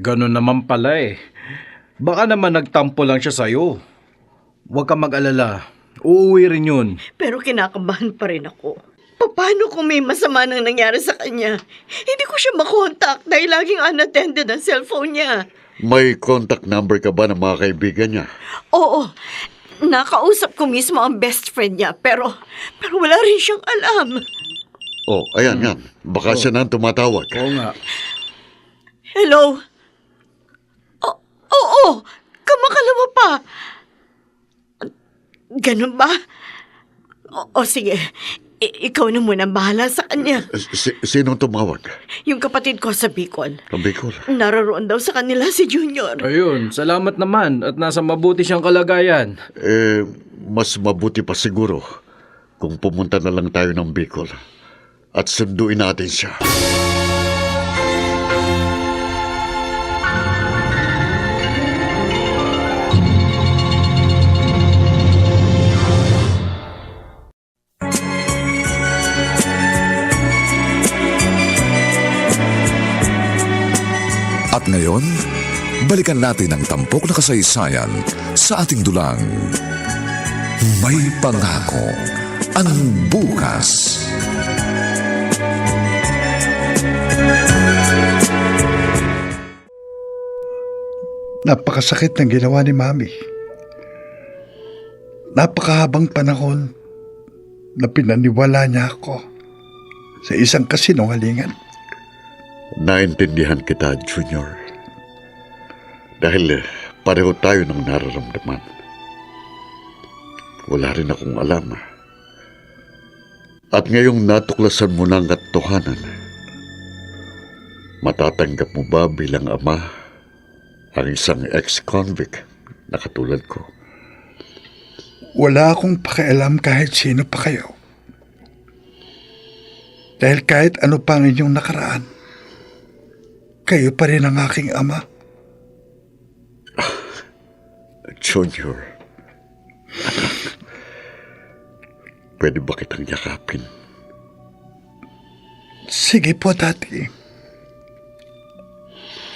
Ganun naman pala eh. Baka naman nagtampo lang siya sa'yo. Huwag kang mag-alala. Uuwi rin yun. Pero kinakabahan pa rin ako. Paano kung may masama nang nangyari sa kanya? Hindi ko siya makontak dahil laging unattended ang cellphone niya. May contact number ka ba ng mga kaibigan niya? Oo, nakausap ko mismo ang best friend niya pero wala rin siyang alam. Oh, ayan, yan. Baka siya na ang tumatawag. Oo nga. Hello? Oo, kamakalawa pa. Ganun ba? O sige, ikaw na muna bahala sa kanya. Sinong tumawag? Yung kapatid ko sa Bicol. Sabi ko. Naroon daw sa kanila si Junior. Ayun, salamat naman at nasa mabuti siyang kalagayan. Mas mabuti pa siguro kung pumunta na lang tayo ng Bicol at sunduin natin siya. At ngayon, balikan natin ang tampok na kasaysayan sa ating dulang. May pangako ang bukas. Napakasakit ng ginawa ni Mami. Napakahabang panahon na pinaniwala niya ako sa isang kasinungalingan. Naintindihan kita, Junior. Dahil pareho tayo ng nararamdaman. Wala rin akong alam. At ngayong natuklasan mo ng katotohanan, matatanggap mo ba bilang ama ang isang ex-convict na katulad ko? Wala akong pakialam kahit sino pa kayo. Dahil kahit ano pa ang inyong nakaraan, kayo pa rin ang aking ama. Junior, pwede ba kitang yakapin? Sige po, Tati.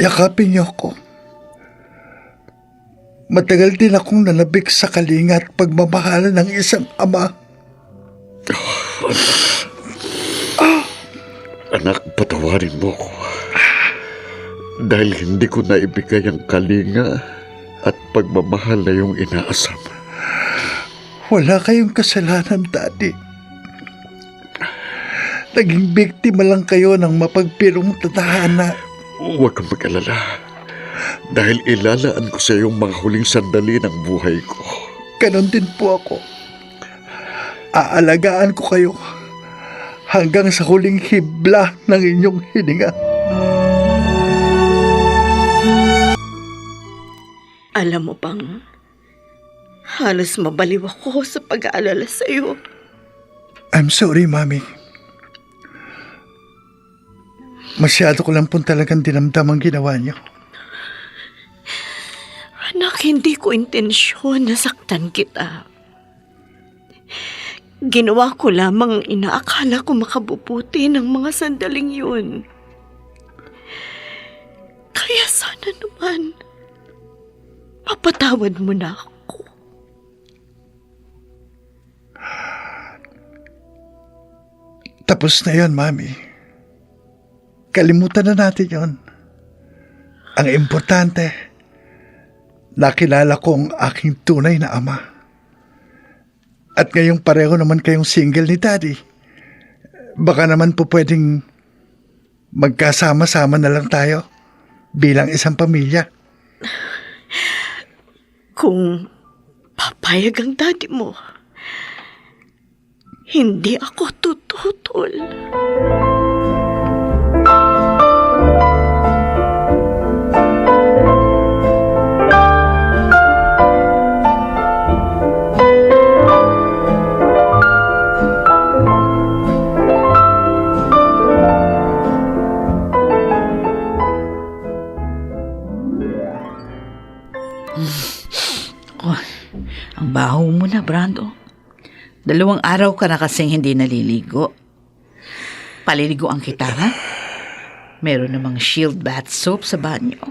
Yakapin niyo ako. Matagal din akong nanabik sa kalinga at pagmamahalan ng isang ama. Anak, patawarin mo ko. Dahil hindi ko naibigay ang kalinga at pagmamahal na yung inaasam. Wala kayong kasalanan, Daddy. Naging biktima lang kayo ng mapagpirong tadhana. Huwag kang mag-alala. Dahil ilalaan ko sa iyong mga huling sandali ng buhay ko. Ganon din po ako. Aalagaan ko kayo hanggang sa huling hibla ng inyong hininga. Alam mo bang, halos mabaliw ako sa pag-aalala sa iyo. I'm sorry, Mami. Masyado ko lang po talagang dinamdam ang ginawa niyo. Anak, hindi ko intensyon na saktan kita. Ginawa ko lamang ang inaakala ko makabubuti ng mga sandaling yun. Kaya sana naman, papatawad mo na ako. Tapos na yon, Mami. Kalimutan na natin yon. Ang importante, nakilala ko ang aking tunay na ama. At ngayong pareho naman kayong single ni Daddy, baka naman po pwedeng magkasama-sama na lang tayo bilang isang pamilya. Kung papayag ang daddy mo, hindi ako tututol. Ang baho mo na, Brando. 2 araw ka na kasing hindi naliligo. Paliliguan kita, ha? Meron namang Shield bath soap sa banyo.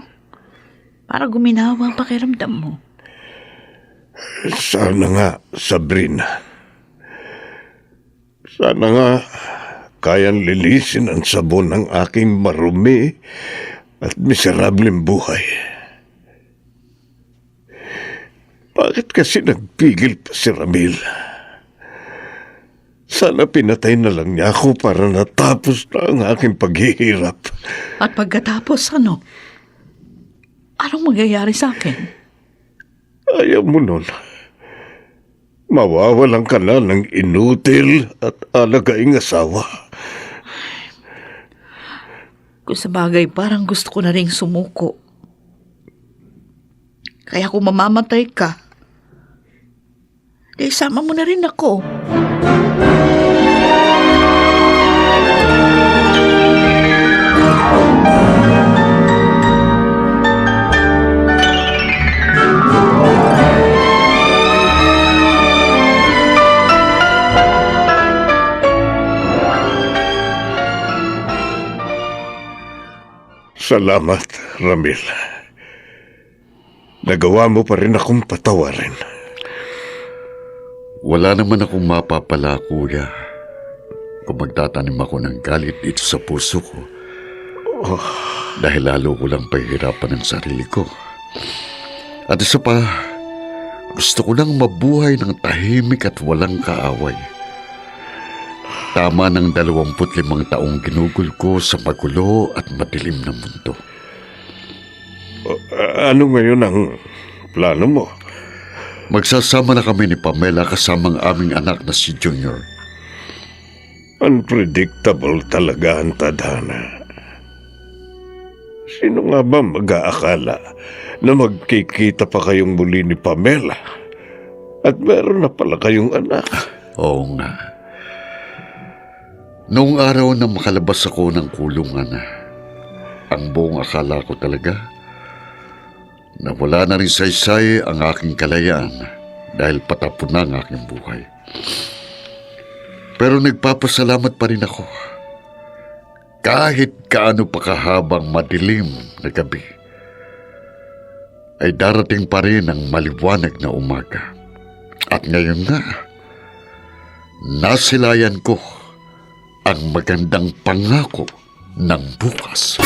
Para guminawa ang pakiramdam mo. Sana nga, Sabrina. Sana nga kayang lilisin ang sabon ng aking marumi at miserableng buhay. Bakit kasi nagpigil pa si Ramil? Sana pinatay na lang niya ako para natapos na ang aking paghihirap. At pagkatapos, ano? Anong magyayari sa akin? Ayaw mo nun. Mawawalan ka na ng inutil at alagaing asawa. Kung sa bagay, parang gusto ko na ring sumuko. Kaya kung mamamatay ka, sama mo na rin ako. Salamat, Ramil. Nagawa mo pa rin akong patawarin. Wala naman akong mapapala, kuya. Kung magtatanim ako ng galit dito sa puso ko. Dahil lalo ko lang pahihirapan ang sarili ko. At isa pa, gusto ko lang mabuhay ng tahimik at walang kaaway. Tama ng 25 taong ginugol ko sa magulo at madilim na mundo. Ano ngayon ang plano mo? Magsasama na kami ni Pamela kasamang aming anak na si Junior. Unpredictable talaga ang tadhana. Sino nga ba mag-aakala na magkikita pa kayong muli ni Pamela? At meron na pala kayong anak. Oo nga. Noong araw na makalabas ako ng kulungan, ang buong akala ko talaga na wala na rin saysay ang aking kalayaan dahil patapon na ang aking buhay. Pero nagpapasalamat pa rin ako. Kahit kaano pa kahabang madilim na gabi, ay darating pa rin ang maliwanag na umaga. At ngayon nga, nasilayan ko ang magandang pangako ng bukas.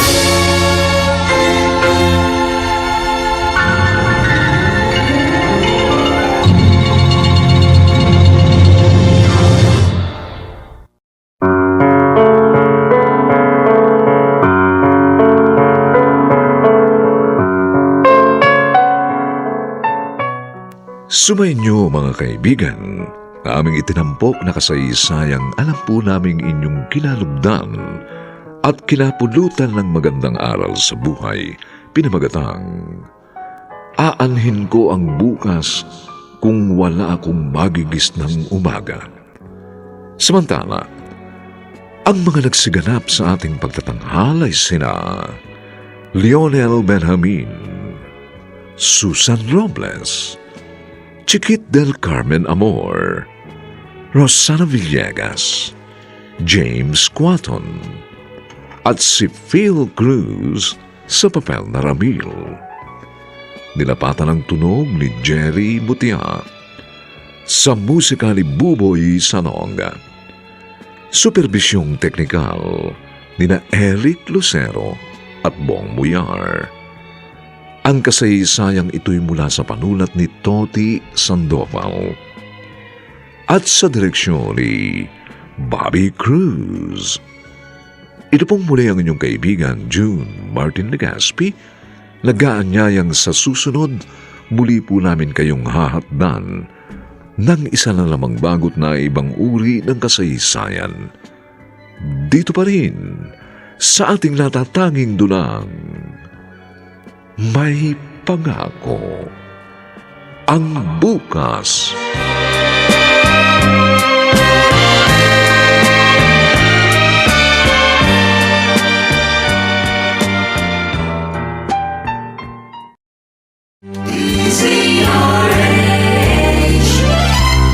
Sumainyo mga kaibigan, aming itinampok na kasaysayang alam po naming inyong kinalugdan at kinapulutan ng magandang aral sa buhay, pinamagatang Aanhin ko ang bukas kung wala akong magigis ng umaga. Samantala, ang mga nagsiganap sa ating pagtatanghal ay sina Lionel Benjamin, Susan Robles, Chiquit del Carmen Amor, Rosana Villegas, James Quaton, at si Phil Cruz sa papel na Ramil. Nilapatan ang tunog ni Jerry Butia, sa musika ni Buboy Sanonga. Superbisyong teknikal nina Eric Lucero at Bong Muyar. Ang kasaysayang ito'y mula sa panulat ni Toti Sandoval at sa direksyon ni Bobby Cruz. Ito pong muli ang inyong kaibigan, June Martin Legaspi, nag-aanyayang sa susunod, muli po namin kayong hahatdan ng isa na lamang bagot na ibang uri ng kasaysayan. Dito pa rin, sa ating natatanging dulang, may pangako ang bukas.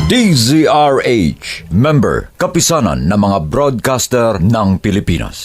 DZRH, member, kapisanan ng mga broadcaster ng Pilipinas.